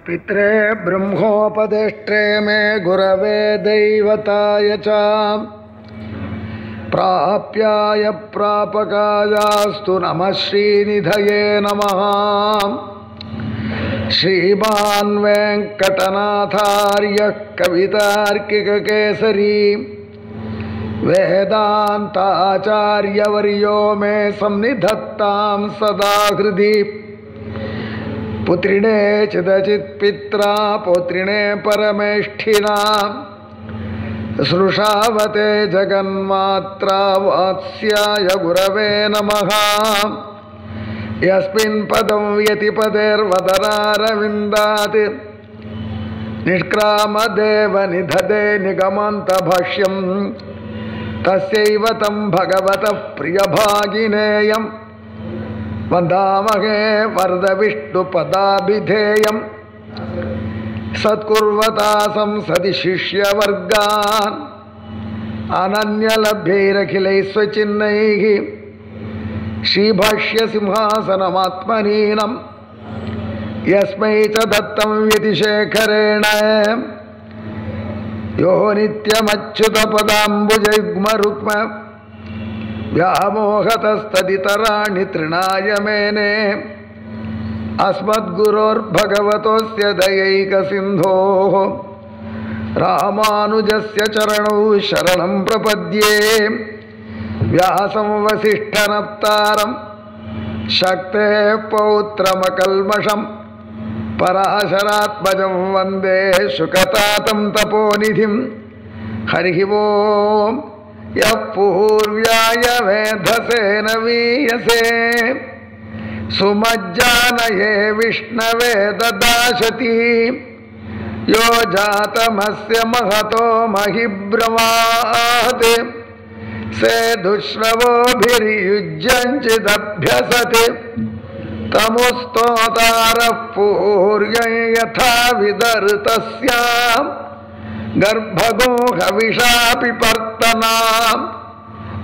पित्रे ब्रह्मोपदेष्ट्रे मे गुरवे दैवताय च प्राप्याय प्रापकायास्तु नमः श्रीनिधये नमः। श्रीमान् वेङ्कटनाथार्यः कवितार्किककेसरी वेदान्ताचार्यवर्यो मे सन्निधत्तां सदा हृदि। पुत्रिणे चिदचित्पित्रा पौत्रिणे परमेष्ठिना सृषावते जगन्मात्रा वात्स्याय गुरवे नमः। यस्मिन् पदं यतिपदेर्वदनारविन्दात् निष्क्रामदेव निधदे निगमान्तभाष्यं तस्यैव तं भगवतः प्रियभागिनेयं वन्दामहे वरदविष्णुपदाभिधेयं सत्कुर्वता संसदि शिष्यवर्गान् अनन्यलभ्यैरखिलैः स्वचिह्नैः श्रीभाष्यसिंहासनमात्मनीनं यस्मै च दत्तं यतिशेखरेण यो नित्यमच्युतपदाम्बुजयुग्मरुक्म व्यामोहतस्तदितराणि तृणाय मेने। अस्मद्गुरोर्भगवतोऽस्य दयैकसिन्धोः रामानुजस्य चरणौ शरणं प्रपद्ये। व्यासं वसिष्ठनप्तारं शक्तेः पौत्रमकल्मषं पराशरात्मजं वन्दे शुकतातं तपोनिधिं। हरिः ओम्। यः पूर्व्याय वेधसे नवीयसे सुमज्जानये विष्णवे ददाशति। यो जातमस्य महतो महिब्रवात् सेदुश्रवोभिर्युज्यञ्चिदभ्यसति। तमुस्तोतारः पूर्यं यथा विदर्तस्यां गर्भगो हविषापि पर्तनाम्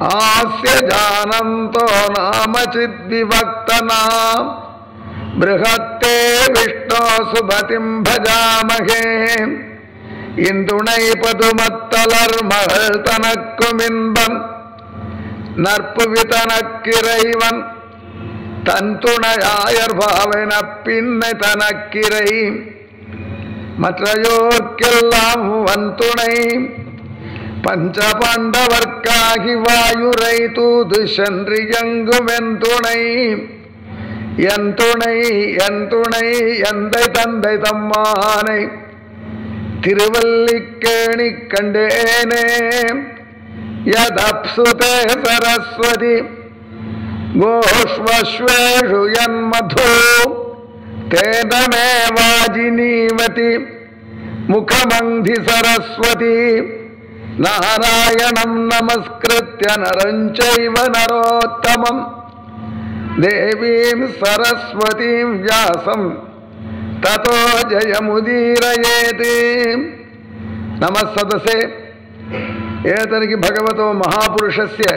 आस्य जानन्तो नाम चिद्विभक्तनाम्। बृहत्ते विष्णो सुमतिं भजामहे इन्दुणै पदुमत्तलर्महल्तनक्कुमिन्बन् नर्पुवितनक्किरैवन् தன்துணையாயர்பாவன பின்னை தனக்கிரை மற்றையோர்க்கெல்லாம் வன்துணை பஞ்ச பாண்டவர்க்காகி வாயுரை தூது சென்று எங்கும் என் துணை என் துணை என் துணை எந்தை தந்தை தம்மானை திருவல்லிக்கேணி கண்டேனே. யதப்சுதே சரஸ்வதி गोष्वश्वेषु यन्मधु तेन मे वाजिनीवति मुखमंधि सरस्वती। नारायणं नमस्कृत्य नरं चैव नरोत्तमं देवीं सरस्वतीं व्यासं ततो जयमुदीरयेत्। नमस्सदसे एतर्हि भगवतो महापुरुषस्य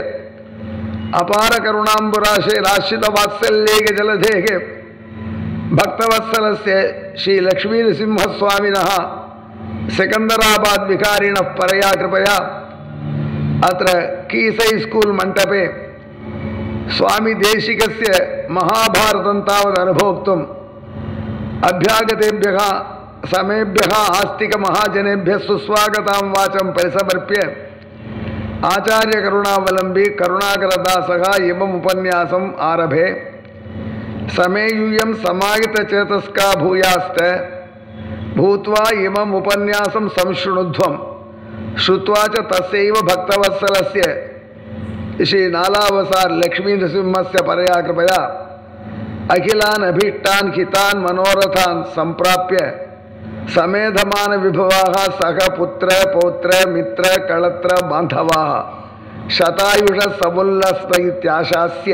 अपार करुणांबुराशे राशिद वात्सल्येक जलधेः भक्तवत्सलस्य श्री लक्ष्मी नृसिंहस्वामिनः सिकंदराबाद विकारिणः परया कृपया अत्र कीसै स्कूल मंटपे स्वामी देशिकस्य महाभारतं तावत् अनुभोक्तुम् अभ्यागतेभ्यः समेभ्यः आस्तिक महाजनेभ्यः सुस्वागतां वाचं परिसमर्प्य आचार्य करुणावलंबी करुणाकरदासः इमम् उपन्यासम् आरभे। समेयूयं समाहित चेतस्का भूयास्त भूत्वा इमम् उपन्यासं संशृणुध्वं श्रुत्वा च तस्यैव भक्तवत्सलस्य श्री नालावसार लक्ष्मी नृसिंहस्य परया कृपया अखिलान् अभीष्टान् हितान् मनोरथान् संप्राप्य समेधमान विभवाः सह पुत्र पौत्र मित्र कलत्र बांधवाः शतायुष समुल्लस्त इत्याशास्य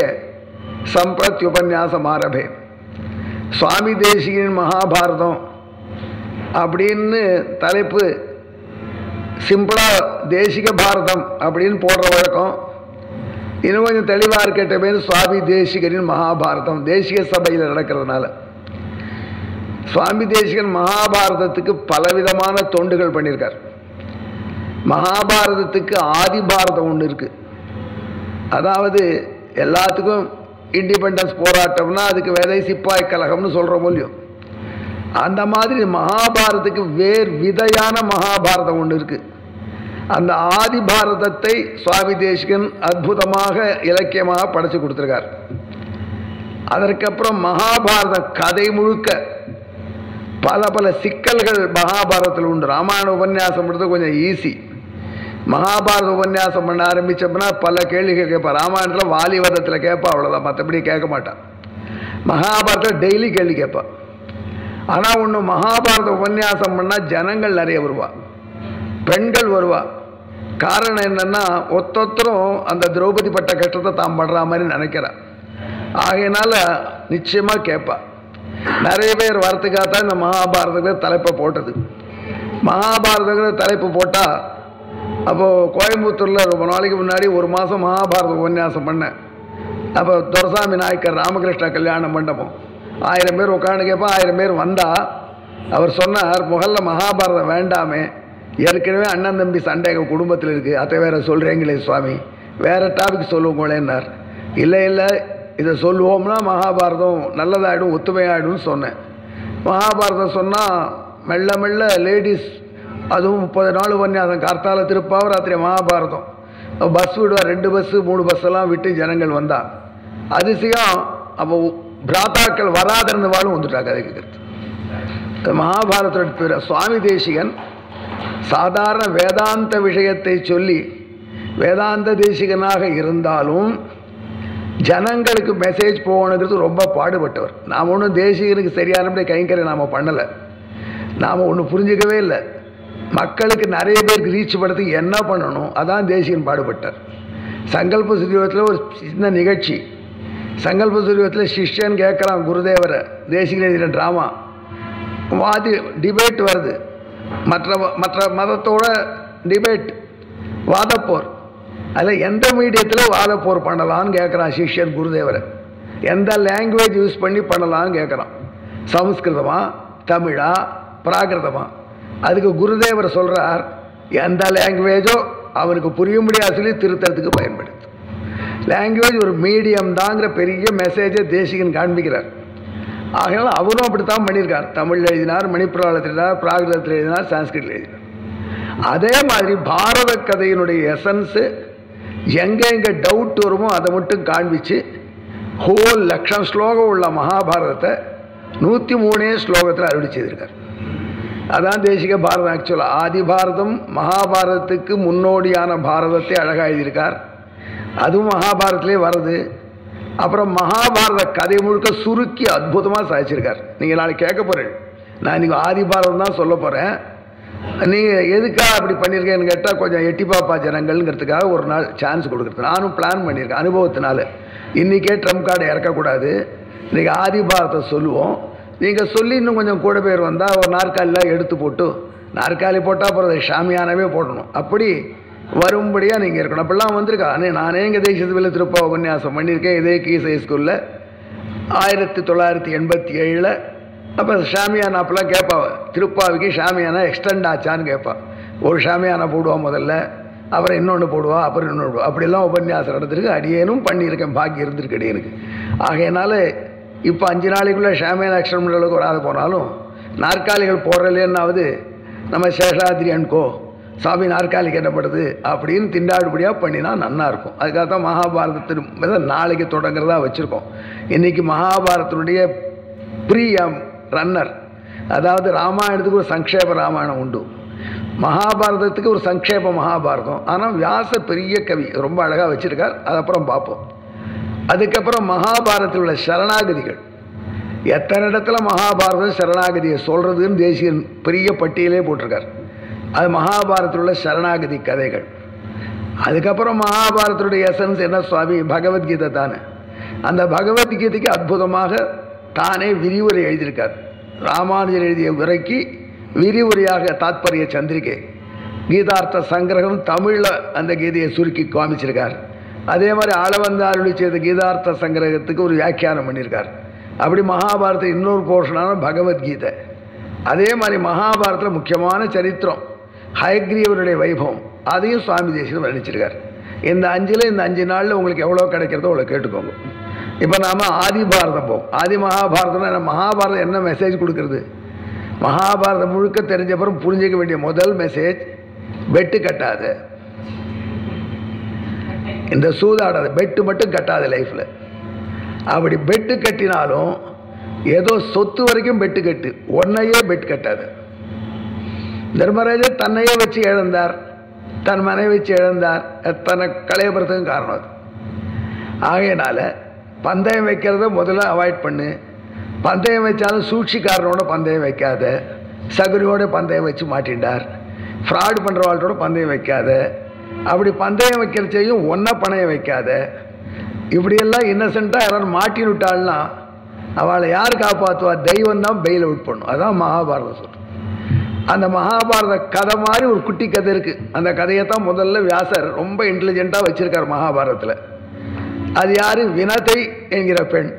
संप्रत्युपन्यासमारभे। சுவாமி தேசிகன் மகாபாரதம் அப்படின்னு தலைப்பு சிம்பிளா தேசிக பாரதம் அப்படின்னு போடுற வழக்கம். இன்னும் கொஞ்சம் தெளிவாக இருக்கட்ட பேர் சுவாமி தேசிகரின் மகாபாரதம் தேசிக சபையில் நடக்கிறதுனால. சுவாமி தேசிகன் மகாபாரதத்துக்கு பலவிதமான தொண்டுகள் பண்ணியிருக்கார். மகாபாரதத்துக்கு ஆதி பாரதம் ஒன்று இருக்கு. அதாவது எல்லாத்துக்கும் இண்டிபெண்டன்ஸ் போராட்டம்னா அதுக்கு விதை சிப்பாய் கழகம்னு சொல்கிறோம் இல்லையோ, அந்த மாதிரி மகாபாரதத்துக்கு வேர் விதையான மகாபாரதம் ஒன்று இருக்கு. அந்த ஆதி பாரதத்தை சுவாமி தேசிகன் அற்புதமாக இலக்கியமாக படைச்சு கொடுத்துருக்கார். அதற்கப்புறம் மகாபாரத கதை முழுக்க பல பல சிக்கல்கள் மகாபாரதத்தில் உண்டு. ராமாயண உபன்யாசம் பண்ணுறது கொஞ்சம் ஈஸி. மகாபாரத உபன்யாசம் பண்ண ஆரம்பித்தோம்னா பல கேள்விகள் கேட்பான். ராமாயணத்தில் வாலிவதத்தில் கேட்பா, அவ்வளோதான், மற்றபடி கேட்க மாட்டான். மகாபாரதத்தில் டெய்லி கேள்வி கேட்பான். ஆனால் ஒன்று, மகாபாரத உபன்யாசம் பண்ணால் ஜனங்கள் நிறைய வருவா, பெண்கள் வருவா. காரணம் என்னென்னா ஒத்தொத்தரும் அந்த திரௌபதி பட்ட கஷ்டத்தை தான் படுற மாதிரி நினைக்கிறான். ஆகையினால நிச்சயமாக கேட்பா. நிறைய பேர் வரத்துக்காகத்தான் இந்த மகாபாரதத்தில் தலைப்பை போட்டது. மகாபாரதத்தில் தலைப்பு போட்டால் அப்போது கோயம்புத்தூரில் ரொம்ப நாளைக்கு முன்னாடி ஒரு மாதம் மகாபாரத உபன்யாசம் பண்ணேன். அப்போ துரசாமி நாயக்கர் ராமகிருஷ்ண கல்யாண மண்டபம் 1000 பேர் உட்காந்து கேட்பா. 1000 பேர் வந்தால் அவர் சொன்னார், முதல்ல மகாபாரதம் வேண்டாமே, ஏற்கனவே அண்ணன் தம்பி சண்டை குடும்பத்தில் இருக்குது, அதை வேற சொல்கிறீங்களே சுவாமி, வேறு டாபிக் சொல்லுவோங்களேன்னார். இல்லை இல்லை, இதை சொல்லுவோம்னா மகாபாரதம் நல்லதாகிடும், ஒத்துமையாகிடும்னு சொன்னேன். மகாபாரதம் சொன்னால் மெல்ல மெல்ல லேடிஸ், அதுவும் 30 நாள் உபன்யாசம், கார்த்தால திருப்பாவ ராத்திரி மகாபாரதம். பஸ் விடுவார், 2 பஸ்ஸு 3 பஸ்ஸெல்லாம் விட்டு ஜனங்கள் வந்தால் அதிசயம். அப்போ பிராத்தாக்கள் வராதிருந்தவாளும் வந்துட்டாங்க அதை கேட்கறது. மகாபாரதத்தோட சுவாமி தேசிகன் சாதாரண வேதாந்த விஷயத்தை சொல்லி வேதாந்த தேசிகனாக இருந்தாலும் ஜனங்களுக்கு மெசேஜ் போகணுங்கிறது ரொம்ப பாடுபட்டவர். நாம் ஒன்றும் தேசிகனுக்கு சரியானபடி கைங்கரை நாம் பண்ணலை. நாம் ஒன்று புரிஞ்சிக்கவே இல்லை. மக்களுக்கு நிறைய பேருக்கு ரீச் பண்ணுறதுக்கு என்ன பண்ணணும், அதான் தேசிகன் பாடுபட்டார். சங்கல்ப சூரியத்தில் ஒரு சின்ன நிகழ்ச்சி. சங்கல்ப சூரியத்தில் சிஷ்யன் கேட்குறான் குருதேவரை, தேசிகன் எழுதின ட்ராமா வாதி டிபேட் வருது, மற்ற மதத்தோட டிபேட், வாதப்போர். அதில் எந்த மீடியத்தில் வாதப்போர் பண்ணலான்னு கேட்குறான் சிஷ்யன் குருதேவரை. எந்த லாங்குவேஜ் யூஸ் பண்ணி பண்ணலான்னு கேட்குறான். சமஸ்கிருதமா, தமிழா, பிராகிருதமா? அதுக்கு குருதேவர் சொல்கிறார், எந்த லாங்குவேஜோ அவனுக்கு புரிய முடியாது சொல்லி திருத்தறதுக்கு பயன்படுத்து. லாங்குவேஜ் ஒரு மீடியம் தாங்கிற பெரிய மெசேஜை தேசிகன் காண்பிக்கிறார். ஆகையால் அவரும் அப்படித்தான் பண்ணியிருக்கார். தமிழில் எழுதினார், மணிப்புராளத்தில் எழுதினார், பிராகிருதத்தில் எழுதினார், சான்ஸ்கிரிட்டில் எழுதினார். அதே மாதிரி பாரத கதையினுடைய எசன்ஸு எங்கே டவுட் வருமோ அதை மட்டும் காண்பிச்சு ஹோல் 1,00,000 ஸ்லோகம் உள்ள மகாபாரதத்தை 103 ஸ்லோகத்தில் அருளி செய்திருக்கார். அதான் தேசிக பாரதம். ஆக்சுவலாக ஆதி பாரதம் மகாபாரதத்துக்கு முன்னோடியான பாரதத்தை அழகாக எழுதியிருக்கார். அதுவும் மகாபாரதத்திலே வருது. அப்புறம் மகாபாரத கதை முழுக்க சுருக்கி அற்புதமாக சாதிச்சிருக்கார். நீங்கள் நாளைக்கு கேட்க போகிறேன், நான் இன்றைக்கி ஆதி பாரதம் தான் சொல்ல போகிறேன். நீங்கள் எதுக்காக அப்படி பண்ணியிருக்கேன்னு கேட்டால் கொஞ்சம் எட்டி பாப்பா ஜனங்கள்ங்கிறதுக்காக ஒரு நாள் சான்ஸ் கொடுக்குறது நானும் பிளான் பண்ணியிருக்கேன் அனுபவத்தினால. இன்றைக்கே ட்ரம்ப் கார்டை இறக்கக்கூடாது, இன்றைக்கி ஆதி பாரதத்தை சொல்லுவோம். நீங்கள் சொல்லி இன்னும் கொஞ்சம் கூட பேர் வந்தால் ஒரு நாற்காலிலாம் எடுத்து போட்டு, நாற்காலி போட்டால் அப்புறம் ஷாமியானவே போடணும், அப்படி வரும்படியாக நீங்கள் இருக்கணும். அப்படிலாம் வந்திருக்கா. நானே இங்கே தேசியத்தில் திருப்பா உபன்யாசம் பண்ணியிருக்கேன். இதே கீசை ஸ்கூலில் 1987. அப்போ ஷாமியானா அப்பெல்லாம் கேட்பா, திருப்பாவுக்கு ஷாமியானா எக்ஸ்டெண்ட் ஆச்சான்னு கேட்பா. ஒரு ஷாமியானா போடுவா முதல்ல, அப்புறம் இன்னொன்று போடுவா, அப்புறம் இன்னொன்று போடுவா. அப்படிலாம் உபன்யாசம் நடந்திருக்கு. அடியேனும் பண்ணியிருக்கேன், பாக்கி இருந்திருக்கு அடியனுக்கு. ஆகையினால இப்போ 5 நாளைக்குள்ளே ஷாமியானா எக்ஸ்டெண்ட் பண்ணுற அளவுக்கு வராது போனாலும் நாற்காலிகள் போடுறலேன்னாவது நம்ம சேஷாத்ரி அன்கோ சாமி நாற்காலிக்கு என்னப்படுது அப்படின்னு திண்டாடுபடியாக பண்ணினா நன்னா இருக்கும். அதுக்காக தான் மகாபாரதத்தின் நாளைக்கு தொடங்குறதா வச்சுருக்கோம். இன்றைக்கி மகாபாரதத்தினுடைய ப்ரீஎம் ரன்னர், அதாவது ராமாயணத்துக்கு ஒரு சங்கேப ராமாயணம் உண்டு, மகாபாரதத்துக்கு ஒரு சங்கேப மகாபாரதம். ஆனால் வியாசர் பெரிய கவி, ரொம்ப அழகாக வச்சுருக்கார். அது அப்புறம் பார்ப்போம். அதுக்கப்புறம் மகாபாரதத்தில் உள்ள சரணாகதிகள், எத்தனை இடத்துல மகாபாரதம் சரணாகதியை சொல்கிறதுன்னு தேசியன் பெரிய பட்டியலே போட்டிருக்கார். அது மகாபாரதத்தில் உள்ள சரணாகதி கதைகள். அதுக்கப்புறம் மகாபாரதத்துடைய எசன்ஸ் என்ன சுவாமி, பகவத்கீதை தானே. அந்த பகவத்கீதைக்கு அற்புதமாக தானே விரிவுரை எழுதியிருக்கார். ராமானுஜர் எழுதிய உரைக்கு விரிவுரையாக தாத்பரிய சந்திரிகை, கீதார்த்த சங்கிரகம் தமிழில் அந்த கீதையை சுருக்கி காமிச்சிருக்கார். அதே மாதிரி ஆளவந்தாருடைய செய்த கீதார்த்த சங்கிரகத்துக்கு ஒரு வியாக்கியானம் பண்ணியிருக்கார். அப்படி மகாபாரதம் இன்னொரு போர்ஷனான பகவத்கீதை. அதே மாதிரி மகாபாரதத்தில் முக்கியமான சரித்திரம் ஹயக்ரீவருடைய வைபவம், அதையும் சுவாமி தேசிகன் வர்ணிச்சிருக்கார். இந்த 5 நாளில் உங்களுக்கு எவ்வளோ கிடைக்கிறதோ அவ்வளோ கேட்டுக்கோங்க. இப்போ நாம் ஆதி பாரதம் போவோம். ஆதி மகாபாரதம்னா மகாபாரதம் என்ன மெசேஜ் கொடுக்குறது? மகாபாரதம் முழுக்க தெரிஞ்சப்பறம் புரிஞ்சிக்க வேண்டிய முதல் மெசேஜ், பெட்டு கட்டாத, இந்த சூதாடாத, பெட்டு மட்டும் கட்டாத லைஃப்பில். அப்படி பெட்டு கட்டினாலும் ஏதோ சொத்து வரைக்கும் பெட்டு கட்டு, ஒன்னையே பெட் கட்டாது. தர்மராஜர் தன்னையே வச்சு இழந்தார், தன் மனைவி வச்சு இழந்தார், தன்னை களையப்படுறதுக்கும் காரணம் அது. ஆகையினால பந்தயம் வைக்கிறத முதல்ல அவாய்ட் பண்ணு. பந்தயம் வச்சாலும் சூழ்ச்சிக்காரனோட பந்தயம் வைக்காத, சகுனியோட பந்தயம் வச்சு மாட்டின்றார். ஃப்ராடு பண்ணுறவாள்கிட்டோட பந்தயம் வைக்காத, அப்படி பந்தயம் வைக்கிறச்சையும் ஒன்றை பணையம் வைக்காத. இப்படியெல்லாம் இன்னசென்ட்டாக யாராவது மாட்டின்னு விட்டாள்னா அவளை யார் காப்பாற்றுவா? தெய்வம் தான் பெயில் அவுட் பண்ணும். அதுதான் மகாபாரதம் சொல்கிறோம். அந்த மகாபாரத கதை மாதிரி ஒரு குட்டி கதை இருக்குது. அந்த கதையை தான் முதல்ல வியாசர் ரொம்ப இன்டெலிஜென்ட்டாக வச்சுருக்கார் மகாபாரதத்தில். அது யார்? வினதை என்கிற பெண்.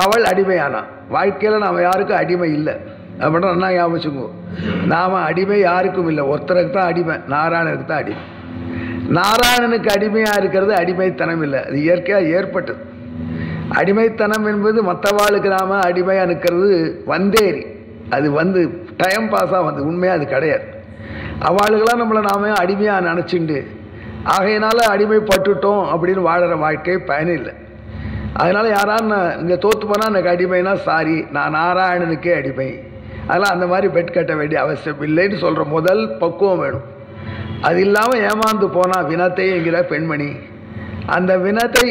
அவள் அடிமையானான். வாழ்க்கையில் நாம் யாருக்கும் அடிமை இல்லை அப்படின்னா என்ன ஞாபகம்? நாம் அடிமை யாருக்கும் இல்லை, ஒருத்தருக்கு தான் அடிமை, நாராயணனுக்கு தான் அடிமை. நாராயணனுக்கு அடிமையாக இருக்கிறது அடிமைத்தனம் இல்லை, அது இயற்கையாக ஏற்பட்டது. அடிமைத்தனம் என்பது மற்றவாளுக்கு நாம் அடிமையாக நிற்கிறது வந்தேரி, அது டைம் பாஸாக உண்மையாக அது கிடையாது. அவளுக்கெல்லாம் நம்மளை நாம அடிமையாக நினச்சிண்டு ஆகையினால அடிமைப்பட்டுட்டோம் அப்படின்னு வாழற வாழ்க்கை பயனில்லை. அதனால் யாரான்னு இந்த தோற்று போனால் எனக்கு அடிமைனா சாரி, நான் நாராயணனுக்கே அடிமை. அதெல்லாம் அந்த மாதிரி பெட் கட்ட வேண்டிய அவசியம் இல்லைன்னு சொல்கிற முதல் பக்குவம் வேணும். அது இல்லாமல் ஏமாந்து போனால் வினத்தை என்கிற பெண்மணி, அந்த வினத்தை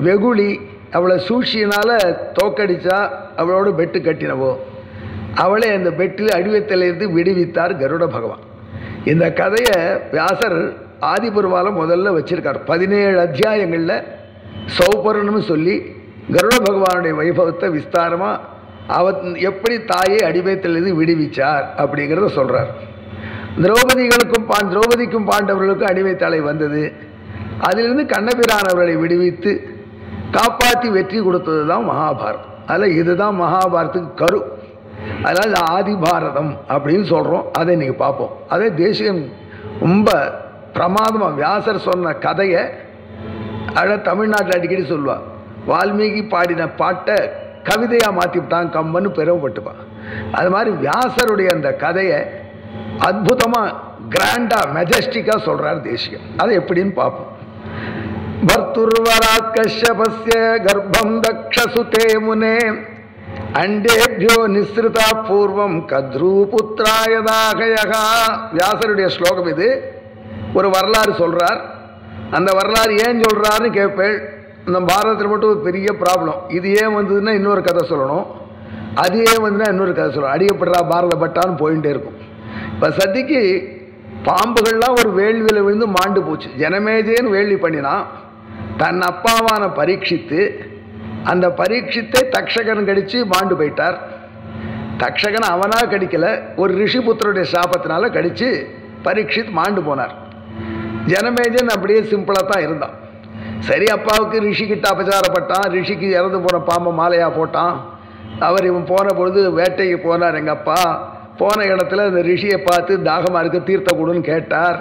வெகுளி அவளை சூழ்ச்சியினால் தோக்கடிச்சா அவளோட பெட்டு கட்டினவோ அவளை அந்த பெட்டில் அடிவத்திலிருந்து விடுவித்தார் கருட பகவான். இந்த கதையை வியாசர் ஆதிபுருவால முதல்ல வச்சிருக்கார். 17 அத்தியாயங்களில் சௌபர்ணம்னு சொல்லி கருட பகவானுடைய வைபவத்தை விஸ்தாரமாக எப்படி தாயை அடிமைத்திலிருந்து விடுவிச்சார் அப்படிங்கிறத சொல்கிறார். திரௌபதிக்கும் பாண்டவர்களுக்கும் அடிமைத்தலை வந்தது. அதிலிருந்து கண்ணபிரான் அவர்களை விடுவித்து காப்பாற்றி வெற்றி கொடுத்தது தான் மகாபாரதம். அதில் இதுதான் மகாபாரதத்துக்கு கரு. அதனால் ஆதி பாரதம் அப்படின்னு சொல்கிறோம். அதை இன்றைக்கி பார்ப்போம். அதே தேசிகன் ரொம்ப பிரமாதமாக வியாசர் சொன்ன கதையை தமிழ்நாட்டில் அடிக்கடி சொல்லுவாள். வால்மீகி பாடின பாட்டை கவிதையாக மாற்றிவிட்டான் கம்மன்னு பெருமைப்பட்டுப்பான். அது மாதிரி வியாசருடைய அந்த கதையை அற்புதமாக கிராண்டாக மெஜஸ்டிக்காக சொல்கிறார் தேசிகன். அதை எப்படின்னு பார்ப்போம். பர்துர்வராத் கஷ்யபஸ்ய கர்ப்பம் தக்ஷசுதே முனே அண்டேபியோ நிஸ்ருதா பூர்வம் கத்ரூபுத்ராயதாகயகா. வியாசருடைய ஸ்லோகம் இது. ஒரு வரலாறு சொல்கிறார். அந்த வரலாறு ஏன் சொல்கிறாருன்னு கேட்பேள். இந்த பாரதத்தில் மட்டும் ஒரு பெரிய ப்ராப்ளம். இது ஏன் வந்ததுன்னா இன்னொரு கதை சொல்லணும், அது ஏன் வந்ததுன்னா இன்னொரு கதை சொல்லணும். அடியப்படுறா பாரத பட்டான்னு போயிட்டே இருக்கும். இப்போ சத்திக்கு பாம்புகள்லாம் ஒரு வேள்வியில் விழுந்து மாண்டு போச்சு. ஜனமேஜேன்னு வேள்வி பண்ணினா தன் அப்பாவான பரீட்சித்து, அந்த பரீட்சித்தை தக்ஷகன் கடித்து மாண்டு போயிட்டார். தக்ஷகன் அவனாக கடிக்கல, ஒரு ரிஷிபுத்திரருடைய சாபத்தினால கடித்து பரீட்சித் மாண்டு போனார். ஜனமேஜன் அப்படியே சிம்பிளாக தான் இருந்தான். சரி, அப்பாவுக்கு ரிஷிக்கிட்ட அபச்சாரப்பட்டான். ரிஷிக்கு இறந்து போன பாம்பை மாலையாக போட்டான். இவன் போன பொழுது வேட்டைக்கு போனார். எங்கள் அப்பா போன இடத்துல இந்த ரிஷியை பார்த்து தாகமாக இருக்கு தீர்த்த கொடுன்னு கேட்டார்.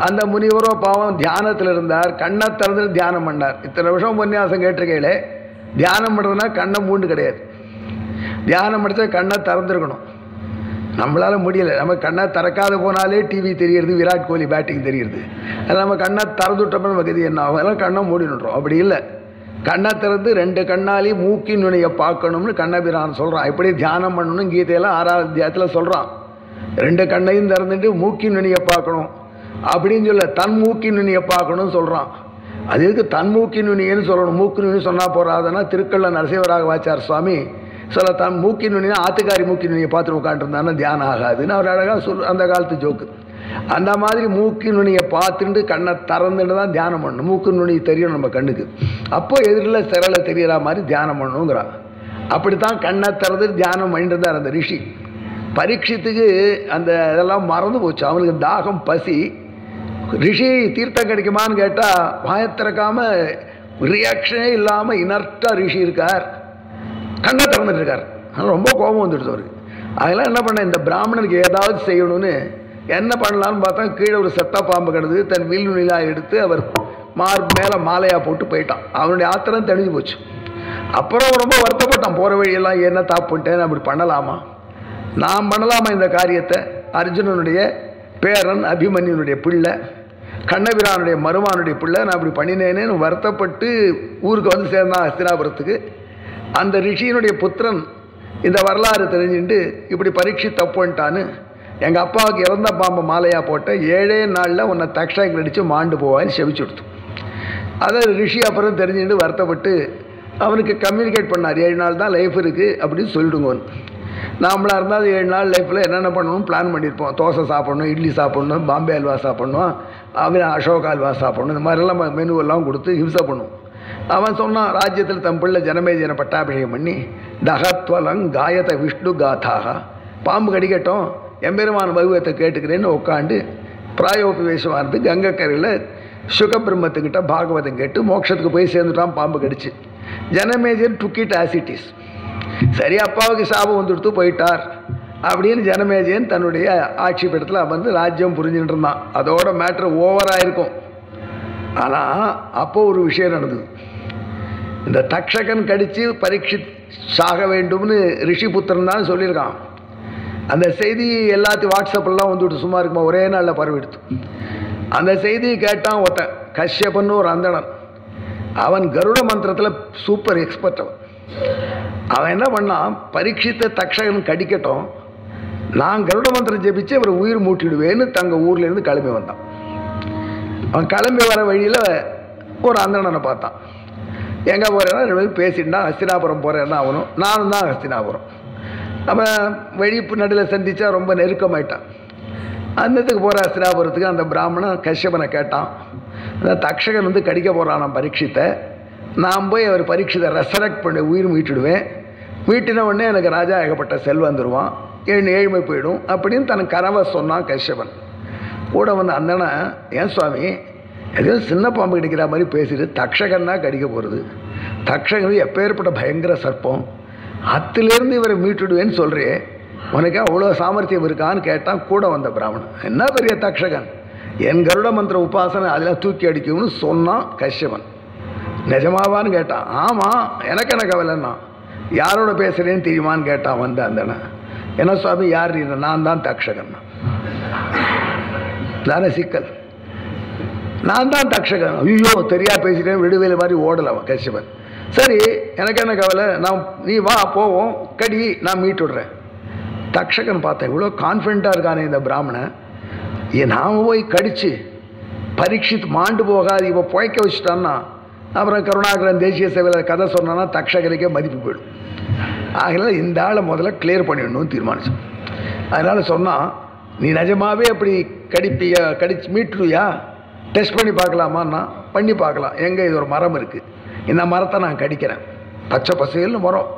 அந்த முனிவரோ பாவம் தியானத்தில் இருந்தார். கண்ணை திறந்து தியானம் பண்ணார். இத்தனை வருஷம் உபன்யாசம் கேட்டிருக்கையிலே தியானம் பண்ணுறதுனா கண்ணை மூண்டு கிடையாது. தியானம் படித்தா கண்ணை திறந்துருக்கணும். நம்மளால் முடியலை. நம்ம கண்ணை திறக்காத போனாலே டிவி தெரியுது, விராட் கோலி பேட்டிங் தெரியுது. அதில் நம்ம கண்ணை திறந்துவிட்டோம்னு நமக்கு இது என்ன ஆகும்? அதெல்லாம் கண்ணை மூடினுட்றோம். அப்படி இல்லை, கண்ணை திறந்து 2 கண்ணாலையும் மூக்கின் நுனியை பார்க்கணும்னு கண்ணபிரான் சொல்கிறான். எப்படி தியானம் பண்ணணும் கீதையெல்லாம் 6வது அத்தியாயத்தில் சொல்கிறான். 2 கண்ணையும் திறந்துட்டு மூக்கின் நுனியை பார்க்கணும் அப்படின்னு சொல்ல, தன் மூக்கின் நுனியை பார்க்கணும்னு சொல்கிறான். அது எதுக்கு தன் மூக்கின் நுனியன்னு சொல்லணும்? மூக்கு நுனி சொன்னால் போகிறாதுன்னா திருக்கல்ல நரசிம்மராகவாச்சார் சுவாமி சொல்ல, தன் மூக்கின் நுனினா ஆத்துக்காரி மூக்கின் நுனியை பார்த்துட்டு உட்காந்துருந்தான்னா தியானம் ஆகாதுன்னு அவர் அழகாக அந்த காலத்து ஜோக்கு. அந்த மாதிரி மூக்கின் நுனியை பார்த்துட்டு கண்ணை திறந்துட்டு தான் தியானம் பண்ணணும். மூக்கு நுனி தெரியும் நம்ம கண்ணுக்கு. அப்போ எதிரில் சிரலை தெரிகிற மாதிரி தியானம் பண்ணணுங்கிறான். அப்படித்தான் கண்ணை திறந்து தியானம் பண்ணிட்டு இருந்தார் அந்த ரிஷி. பரீட்சித்துக்கு அந்த இதெல்லாம் மறந்து போச்சு. அவனுக்கு தாகம், பசி. ரிஷி தீர்த்தம் கிடைக்குமான்னு கேட்டால் வாயை திறக்காமல் ரியாக்ஷனே இல்லாமல் இனர்ட்டாக ரிஷி இருக்கார். கண்ணை திறந்துட்டு இருக்கார். அதனால் ரொம்ப கோபம் வந்துடுது அவருக்கு. அதெல்லாம் என்ன பண்ண, இந்த பிராமணனுக்கு ஏதாவது செய்யணும்னு என்ன பண்ணலான்னு பார்த்தா கீழே ஒரு செத்த பாம்பு கிடந்து தன் வில் நுனிலாக எடுத்து அவர் மேலே மாலையாக போட்டு போயிட்டான். அவனுடைய ஆத்திரம் தெளிஞ்சு போச்சு. அப்புறம் ரொம்ப வருத்தப்பட்டான். போகிற வழியெல்லாம் என்ன தாப்பு பண்ணிட்டேன், அப்படி பண்ணலாமா, நான் பண்ணலாமா இந்த காரியத்தை? அர்ஜுனனுடைய பேரன், அபிமன்யுனுடைய பிள்ளை, கண்ணபிரானுடைய மருமானுடைய பிள்ளை, நான் அப்படி பண்ணினேனேன்னு வருத்தப்பட்டு ஊருக்கு வந்து சேர்ந்தான் ஹஸ்தினாபுரத்துக்கு. அந்த ரிஷியினுடைய புத்திரன் இந்த வரலாறு தெரிஞ்சுட்டு இப்படி பரீட்சை தப்பு பண்ணிட்டான்னு, எங்கள் அப்பாவுக்கு இறந்த பாம்பை மாலையாக போட்ட 7 நாளில் உன்னை தக்ஷாய்க்கு அடித்து மாண்டு போவான்னு செவிச்சு கொடுத்து. அதை ரிஷி அப்புறம் தெரிஞ்சுட்டு வருத்தப்பட்டு அவனுக்கு கம்யூனிகேட் பண்ணார். 7 நாள் தான் லைஃப் இருக்குது அப்படின்னு சொல்லிடுங்கன்னு. நாமளாக இருந்தால் 7 நாள் லைஃப்பில் என்னென்ன பண்ணணும்னு பிளான் பண்ணியிருப்போம். தோசை சாப்பிட்ணும், இட்லி சாப்பிட்ணும், பாம்பே அல்வா சாப்பிட்ணும், அவன் அசோக அல்வா சாப்பிட்ணும், இந்த மாதிரிலாம் மெனுவெல்லாம் கொடுத்து ஹிம்சை பண்ணுவோம். அவன் சொன்னான், ராஜ்யத்தில் தம் பிள்ளை ஜனமேஜனை பட்டாபிஷேகம் பண்ணி தகத்வலங் காயத விஷ்ணு காதாக, பாம்பு கடிக்கட்டும் எம்பெருமான் வைபவத்தை கேட்டுக்கிறேன்னு உட்காந்து பிராயோபவேசமானது கங்கைக்கரையில் சுகபிரம்மத்துக்கிட்ட பாகவதம் கேட்டு மோட்சத்துக்கு போய் சேர்ந்துட்டான். பாம்பு கடிச்சு ஜனமேஜன் டுக்கிட் ஆசிட்டிஸ். சரி, அப்பாவுக்கு சாபம் வந்துடுத்து போயிட்டார் அப்படின்னு ஜனமேஜன் தன்னுடைய ஆட்சி பீடத்தில் அமர்ந்து ராஜ்யம் புரிஞ்சுட்டு இருந்தான். அதோட மேட்ரு ஓவராக இருக்கும். ஆனால் அப்போ ஒரு விஷயம் நடந்தது. இந்த தக்ஷகன் கடித்து பரீட்சித் சாக வேண்டும்னு ரிஷிபுத்திரன் தான் சொல்லியிருக்கான். அந்த செய்தி எல்லாத்தையும் வாட்ஸ்அப்லாம் வந்துவிட்டு சும்மா இருக்குமா ஒரே நாளில் பரவிடுத்து. அந்த செய்தியை கேட்டான் ஒருத்தன், கஷ்யபன்னு ஒரு அந்தணன். அவன் கருட மந்திரத்தில் சூப்பர் எக்ஸ்பர்ட். அவன் என்ன பண்ணான், பரீட்சித்த தக்ஷகன் கடிக்கட்டும், நான் கருட மந்திரம் ஜெபிச்சு அவர் உயிர் மூட்டிடுவேன்னு தங்கள் ஊர்லேருந்து கிளம்பி வந்தான். அவன் கிளம்பி வர வழியில் ஒரு அந்தணனை பார்த்தான். எங்கே போகிறேன்னா 2 பேரும் பேசிட்டான். ஹஸ்தினாபுரம் போகிறேன்னா அவனும் நானும் தான் ஹஸ்தினாபுரம். அவன் வழிப்பு நடுவில் சந்தித்தா ரொம்ப நெருக்கமாயிட்டான். அந்தத்துக்கு போகிற ஹஸ்தினாபுரத்துக்கு அந்த பிராமணன் கஷ்யபனை கேட்டான், அந்த தக்ஷகன் வந்து கடிக்க போகிறான் நான் பரீட்சித்தை, நான் போய் அவர் பரீட்சித்தை ரெசரக்ட் பண்ணி உயிர் மீட்டிடுவேன், மீட்டின உடனே எனக்கு ராஜா ஏகப்பட்ட செல்வம் வந்துடுவான், ஏழ்மை போயிடும் அப்படின்னு தனக்கு கனவை சொன்னான் கஷ்யபன். கூட வந்து அந்தனா, ஏன் சுவாமி ஏதோ சின்ன பாம்பு கடிக்கிற மாதிரி பேசிட்டு தக்ஷகன் தான் கடிக்க போகிறது, தக்ஷகன் எப்பேற்பட்ட பயங்கர சர்ப்பம், அத்துலேருந்து இவரை மீட்டுடுவேன்னு சொல்கிறே, உனக்கு அவ்வளோ சாமர்த்தியம் இருக்கான்னு கேட்டான் கூட வந்த பிராமணன். என்ன பெரிய தக்ஷகன், என் கருட மந்திர உபாசனை அதெல்லாம் தூக்கி அடிக்கும்னு சொன்னான் கஷ்யபன். நிஜமாவான்னு கேட்டான். ஆமாம், எனக்கு என்ன கவலைன்னா, யாரோட பேசுகிறேன்னு தெரியுமான்னு கேட்டான் வந்த அந்தன. என்ன சுவாமி யார் நீ? நான் தான் தக்ஷகன். தானே சிக்கல், நான் தான் தக்ஷகன். ஐயோ தெரியா பேசிட்டேன், விடுவேலை மாதிரி ஓடலவன் கஷ்யபன். சரி, எனக்கு என்ன கவலை, நான் நீ வா போவோம், கடி, நான் மீட்டு விடுறேன். தக்ஷகன் பார்த்தேன், இவ்வளோ கான்ஃபிடண்ட்டாக இருக்கானே இந்த பிராமணன், நாம் போய் கடித்து பரீட்சித் மாண்டு போகாது இப்போ புழைக்க வச்சுட்டான்னா அப்புறம் கருணாகரன் தேசிய சேவையில் கதை சொன்னான்னா தக்ஷகனுக்கே மதிப்பு போயிடும். ஆகலாம் இந்த ஆளை முதல்ல கிளியர் பண்ணிடணும்னு தீர்மானிச்சோம். அதனால் சொன்னால், நீ நிஜமாகவே அப்படி கடிச்சு மீட்டுருவியா, டெஸ்ட் பண்ணி பார்க்கலாமான்னா பண்ணி பார்க்கலாம். எங்கே இது ஒரு மரம் இருக்குது, இந்த மரத்தை நான் கடிக்கிறேன், பச்சை பசையல்னு மரம்,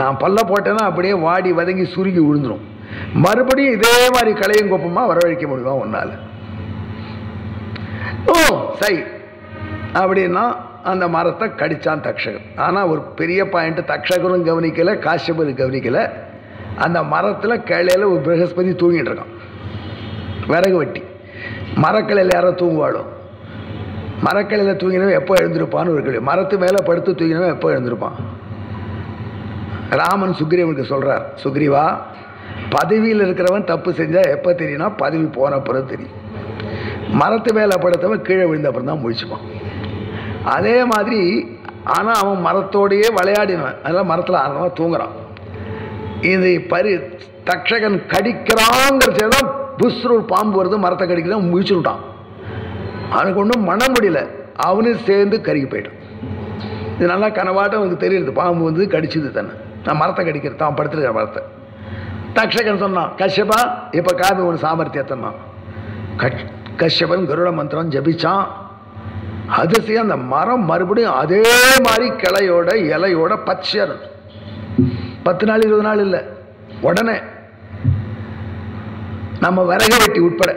நான் பல்ல போட்டேன்னா அப்படியே வாடி வதங்கி சுருங்கி விழுந்துடும், மறுபடியும் இதே மாதிரி களையும் கோப்பமாக வரவழைக்க முடியுமா ஒன்றால்? ஓ சரி அப்படின்னா அந்த மரத்தை கடித்தான் தக்ஷகன். ஆனால் ஒரு பெரிய பாயிண்ட்டு தக்ஷகரும் கவனிக்கலை, காஷ்யபரும் கவனிக்கலை. அந்த மரத்தில் கிளையில் ஒரு பிரகஸ்பதி தூங்கிட்டு இருக்கான், விறகு வெட்டி. மரக்கிளையில் யாரோ தூங்குவாளோ, மரக்கிளையில் தூங்கினவன் எப்போ எழுந்திருப்பான்னு ஒரு கேள்வி. மரத்து மேலே படுத்து தூங்கினவன் எப்போ எழுந்திருப்பான்? ராமன் சுக்ரீவனுக்கு சொல்கிறார், சுக்ரீவா, பதவியில் இருக்கிறவன் தப்பு செஞ்சால் எப்போ தெரியும்னா பதவி போன அப்புறம் தெரியும். மரத்து மேலே படுத்தவன் கீழே விழுந்த அப்புறம் தான் முழிச்சுப்பான். அதே மாதிரி ஆனால் அவன் மரத்தோடையே விளையாடினவன், அதனால் மரத்தில் ஆனவன் தூங்குறான். இது தக்ஷகன் கடிக்கிறாங்கிறத தான் புஷ்ரு பாம்பு வருது, மரத்தை கடிக்கிறான், முழிச்சுட்டான். அவனுக்கு ஒன்றும் மன முடியல, அவனும் சேர்ந்து கருகி போயிட்டான். இது நல்லா கனவாட்டம் அவனுக்கு தெரியுது, பாம்பு வந்து கடிச்சது தானே, நான் மரத்தை கடிக்கிறது தான் படுத்துருக்கிற மரத்தை. தக்ஷகன் சொன்னான், கஷ்யபா இப்போ காமி ஒன்று சாமர்த்தியத்தான். கஷ்யபன் கருட மந்திரம் ஜபிச்சான். அதிசயம், அந்த மரம் மறுபடியும் அதே மாதிரி கிளையோட இலையோட பச்சை 10 நாள் 20 நாள் இல்லை, உடனே நம்ம விறகு வெட்டி உட்பட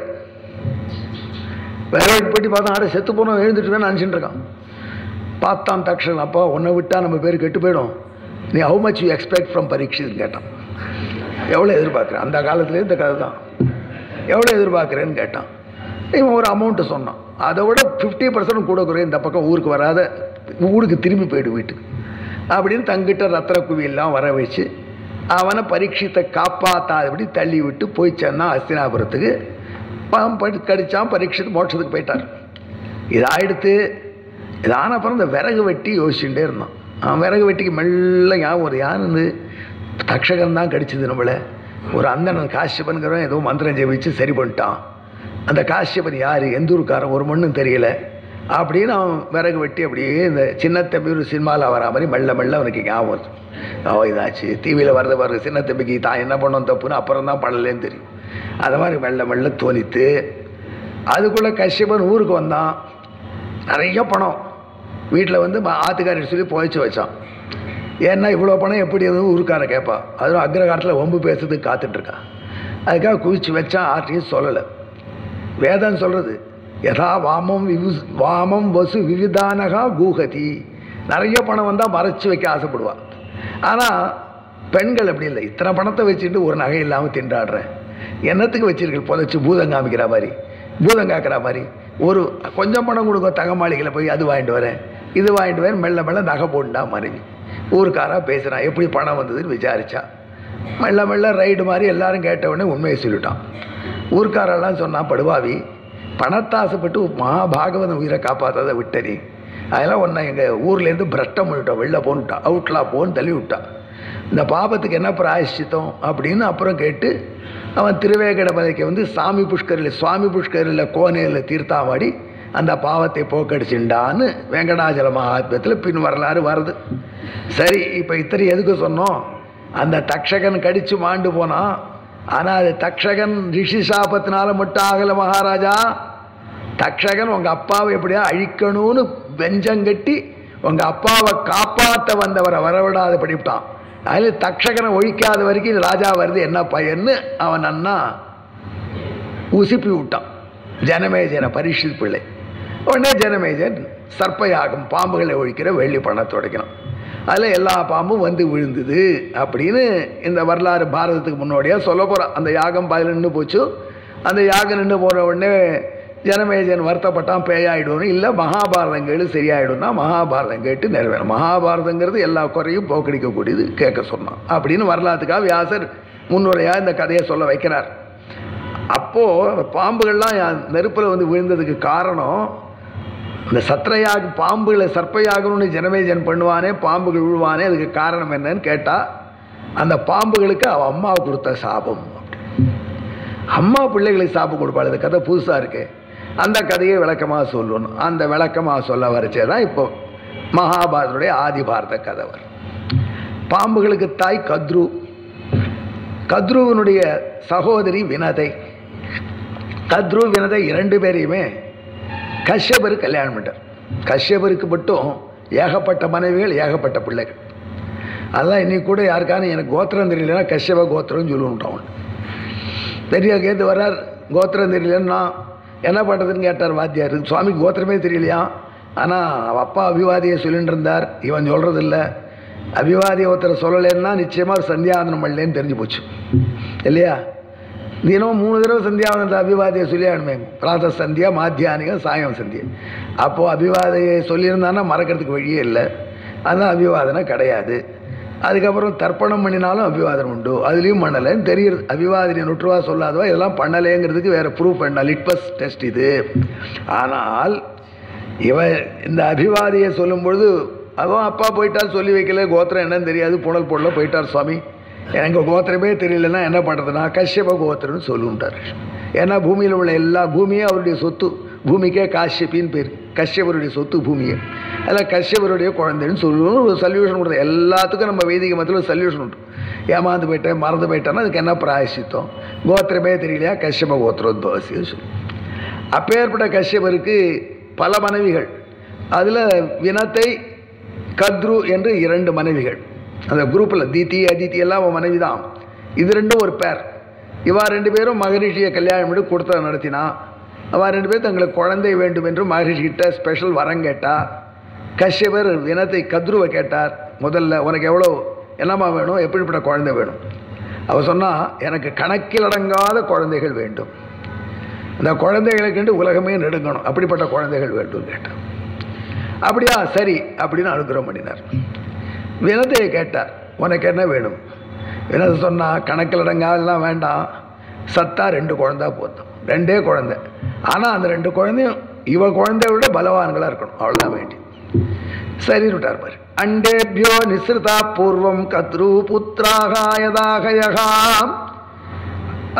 விறகு வெட்டி பார்த்தா ஆட செத்து போனோம் எழுந்துட்டு நினச்சிட்டு இருக்கான். பார்த்தான் தக்ஷன், அப்போ உன்னை விட்டால் நம்ம பேர் கெட்டு போயிடும், நீ how much you expect from பரீட்சித்னு கேட்டான். எவ்வளோ எதிர்பார்க்குறேன், அந்த காலத்துலேயே இந்த கதை தான், எவ்வளோ எதிர்பார்க்குறேன்னு கேட்டான். இவன் ஒரு அமௌண்ட்டு சொன்னான். அதை விட 50% கூட குறைய இந்த பக்கம் ஊருக்கு வராத, ஊருக்கு திரும்பி போய்டு வீட்டுக்கு அப்படின்னு தங்கிட்ட ரத்ன குவியெல்லாம் வர வச்சு அவனை பரீட்சித்தை காப்பாற்றாதபடி தள்ளி விட்டு போய் சேர்ந்தான் அஸ்தினாபுரத்துக்கு. கடிச்சான், பரீட்சித்து மோட்சத்துக்கு போயிட்டார். இதாகிடுத்து. இதான அப்புறம் இந்த விறகு வெட்டி யோசிச்சுட்டே இருந்தான். அவன் விறகு வெட்டிக்கு மெல்ல ஒரு யாருன்னு தக்ஷகன் தான் கடிச்சது நம்மளை. ஒரு அந்தணன் காஷ்யபனுங்கிறவன் ஏதோ மந்திரம் ஜெபிச்சு சரி பண்ணிட்டான். அந்த காஷ்யபன் யார், எந்த ஊருக்காரன், ஒரு மண்ணும் தெரியல அப்படின்னு அவன் விறகு வெட்டி அப்படியே இந்த சின்னத்தம்பி ஒரு சினிமாவில் வரா மாதிரி மெல்ல மெல்ல அவனுக்கு ஞாபகம். இதாச்சு, டிவியில் வர்ற சின்னத்தம்பிக்கு தான் என்ன பண்ணோம் தப்புன்னு அப்புறம் தான் பண்ணலேன்னு தெரியும். அது மாதிரி மெல்ல மெல்ல தோணித்து. அதுக்குள்ளே கஷ்யபன் ஊருக்கு வந்தான். நிறைய பணம் வீட்டில் வந்து ஆத்துக்காரி சொல்லி புதைச்சி வச்சான். ஏன்னா இவ்வளோ பணம் எப்படி எதுவும் ஊருக்கார கேட்பா. அதுவும் அக்ரகாரத்தில் ஒம்பு பேசுறதுக்கு காத்துட்ருக்கான். அதுக்காக குவிச்சு வச்சான். ஆர்ட்டையும் சொல்லலை. வேதம் சொல்கிறது யதா வாமம் வசு விவிதானகா கூகதி. நிறைய பணம் வந்தால் மறைச்சி வைக்க ஆசைப்படுவாள். ஆனால் பெண்கள் அப்படி இல்லை. இத்தனை பணத்தை வச்சுட்டு ஒரு நகை இல்லாமல் திண்டாடுறேன், என்னத்துக்கு வச்சிருக்கீங்க? புதைச்சி பூதம் காமிக்கிற மாதிரி, பூதம் காக்கிற மாதிரி. ஒரு கொஞ்சம் பணம் கொடுக்க தகமாளிகளை போய் அது வாங்கிட்டு வரேன், இது வாங்கிட்டு வரேன், மெல்ல மெல்ல நகை போட்டுண்டா மனைவி. ஊருக்காராக பேசுகிறான், எப்படி பணம் வந்ததுன்னு விசாரிச்சா. மெல்ல மெல்ல ரைடு மாதிரி எல்லாரும் கேட்டவுடனே உண்மையை சொல்லிட்டான். ஊர்க்காரெல்லாம் சொன்னான், படுவாவி, பணத்தாசைப்பட்டு மகாபாகவதன் உயிரை காப்பாற்றாத விட்டனி, அதெல்லாம் ஒன்றா எங்கள் ஊர்லேருந்து பிரஷ்டம் பண்ணிவிட்டான், வெளில போன்னுட்டான், அவுட்லாம் போன்னு தள்ளி விட்டான். இந்த பாபத்துக்கு என்ன பிராயஷ்சித்தம் அப்படின்னு அப்புறம் கேட்டு அவன் திருவேகடமலைக்கு வந்து சுவாமி புஷ்கரில் கோனையில் தீர்த்தாவாடி அந்த பாவத்தை போக்கடிச்சுண்டான்னு வெங்கடாஜல மகாத்மியத்தில் பின் வரலாறு வருது. சரி, இப்போ இத்தனை எதுக்கு சொன்னோம்? அந்த தக்ஷகன் கடித்து மாண்டு போனான். ஆனால் அது தக்ஷகன் ரிஷி சாபத்தினால மட்டும் ஆகலை மகாராஜா. தக்ஷகன் உங்கள் அப்பாவை எப்படியா அழிக்கணும்னு வெஞ்சங்கட்டி உங்கள் அப்பாவை காப்பாற்ற வந்தவரை வரவிடாத படிவிட்டான். அதில் தக்ஷகனை ஒழிக்காத வரைக்கும் ராஜா வருது என்ன பயன்னு அவன் அண்ணா உசுப்பி விட்டான் ஜனமேஜனை, பரீட்சித் பிள்ளை. உடனே ஜனமேஜன் சர்ப்பயாகம், பாம்புகளை ஒழிக்கிற வெள்ளி பணத்தை உடைக்கணும். அதில் எல்லா பாம்பும் வந்து விழுந்தது அப்படின்னு இந்த வரலாறு பாரதத்துக்கு முன்னோடியாக சொல்ல போகிறான். அந்த யாகம் பதில் நின்று போச்சு. அந்த யாகம் நின்று போகிற உடனே ஜனமேஜன் வருத்தப்பட்டான், பேயாயிடுவோன்னு. இல்லை, மகாபாரதம் கேட்டு சரியாயிடும்னா மகாபாரதம் கேட்டு நிறைவேறும். மகாபாரதங்கிறது எல்லா குறையும் போக்கடிக்கக்கூடியது, கேட்க சொன்னான் அப்படின்னு வரலாற்றுக்காக வியாசர் முன்னுரையாக இந்த கதையை சொல்ல வைக்கிறார். அப்போது பாம்புகள்லாம் நெருப்பில் வந்து விழுந்ததுக்கு காரணம், இந்த சத்திரயாக பாம்புகளை சர்ப்பயாகணும்னு ஜனமேஜன் பண்ணுவானே, பாம்புகள் விழுவானே, அதுக்கு காரணம் என்னன்னு கேட்டால் அந்த பாம்புகளுக்கு அவன் அம்மாவை கொடுத்த சாபம். அம்மா பிள்ளைகளுக்கு சாபம் கொடுப்பாள். இந்த கதை புதுசாக இருக்கு. அந்த கதையை விளக்கமாக சொல்லணும். அந்த விளக்கமாக சொல்ல வரைச்சே தான் இப்போ மகாபாரதனுடைய ஆதி பாரத கதை வரும். பாம்புகளுக்கு தாய் கத்ரு, கத்ருவனுடைய சகோதரி வினதை. கத்ரு வினதை 2 பேரையுமே கஷ்யபர் கல்யாணம் பண்ணார். கஷ்யபருக்கு மட்டும் ஏகப்பட்ட மனைவிகள், ஏகப்பட்ட பிள்ளைகள். அதெல்லாம் இன்னைக்கு கூட யாருக்கான எனக்கு கோத்திரம் தெரியலன்னா கஷ்யப கோத்திரம்னு சொல்லுன்ட்டான். பெரிய கேட்டு வர்றார், கோத்திரம் தெரியலன்னா என்ன பண்ணுறதுன்னு கேட்டார் வாத்தியார். சுவாமிக்கு கோத்திரமே தெரியலையா, ஆனால் அவள் அப்பா அபிவாதியை சொல்லிட்டு இருந்தார், இவன் சொல்கிறதில்ல. அபிவாதியை ஒருத்தரை சொல்லலைன்னா நிச்சயமாக சந்தியாவந்தனம் பண்ணலேன்னு தெரிஞ்சு போச்சு இல்லையா? தினம் 3 தடவை சந்தியாவந்தனத்தை அபிவாதியை சொல்லி ஆடுமே. பிராத சந்தியா, மாத்தியானிகம், சாயம் சந்தியா. அப்போது அபிவாதையை சொல்லியிருந்தான்னா மறக்கிறதுக்கு வழியே இல்லை. அதுதான் அபிவாதனை கிடையாது. அதுக்கப்புறம் தர்ப்பணம் பண்ணினாலும் அபிவாதனம் உண்டு, அதுலேயும் பண்ணலைன்னு தெரியுது. அபிவாதினை நுற்றுவா சொல்லாதவா இதெல்லாம் பண்ணலைங்கிறதுக்கு வேறு ப்ரூஃப் வேண்டாம், லிட்மஸ் டெஸ்ட் இது. ஆனால் இவன் இந்த அபிவாதியை சொல்லும்பொழுது அவன் அப்பா போயிட்டால் சொல்லி வைக்கல, கோத்திரம் என்னன்னு தெரியாது, புனல் போடல, போயிட்டார் சுவாமி, எனக்கு கோத்திரமே தெரியலன்னா என்ன பண்ணுறதுனா கஷ்யப கோத்திரம்னு சொல்லுன்ட்டார். ஏன்னா பூமியில் உள்ள எல்லா பூமியும் அவருடைய சொத்து. பூமிக்கே காஷ்யபின்னு பேர். கஷ்யபருடைய சொத்து பூமியை. அதில் கஷ்யபருடைய குழந்தைன்னு சொல்லணும். ஒரு சொல்யூஷன் கொடுத்த எல்லாத்துக்கும் நம்ம வைதிக மதத்தில் ஒரு சொல்யூஷன் உண்டு. ஏமாந்து போயிட்டேன், மறந்து போயிட்டேன்னா அதுக்கு என்ன பிராயசித்தம்? கோத்திரமே தெரியலையா, கஷ்யப கோத்திரோத்பவசியம் சொல்லு. அப்பேற்பட்ட கஷ்யபருக்கு பல மனைவிகள். அதில் வினத்தை, கத்ரு என்று 2 மனைவிகள். அந்த குரூப்பில் தீதி அதித்தி எல்லாம் அவன் மனைவி தான். இது 2 ஒரு பேர். இவா 2 பேரும் மகரிஷியை கல்யாணம் பண்ணி கொடுத்த நடத்தினா. அவள் 2 பேர் தங்களுக்கு குழந்தை வேண்டும் என்று மகரிஷிக்கிட்ட ஸ்பெஷல் வரம் கேட்டா. கஷ்யபர் வினத்தை கத்ருவை கேட்டார். முதல்ல உனக்கு எவ்வளோ என்னம்மா வேணும், எப்படிப்பட்ட குழந்தை வேணும்? அவள் சொன்னால், எனக்கு கணக்கில் அடங்காத குழந்தைகள் வேண்டும், அந்த குழந்தைகளுக்கு உலகமே நெடுங்கணும், அப்படிப்பட்ட குழந்தைகள் வேண்டும் கேட்டான். அப்படியா, சரி அப்படின்னு அனுகிரகம் பண்ணினார். வினதையை கேட்டார், உனக்கு என்ன வேணும்? வினதை சொன்னால், கணக்கில் அடங்காதெல்லாம் வேண்டாம், சத்தா 2 குழந்தை போதும், 2 குழந்தை. ஆனால் அந்த 2 குழந்தையும் இவ குழந்தைய விட பலவான்களாக இருக்கணும், அவ்வளோதான் வேண்டி. சரின்னு விட்டார் பாரு. அண்டேபியோ நிஸ்ருதா பூர்வம் கத்ரு புத்திராகாயதாகயகா.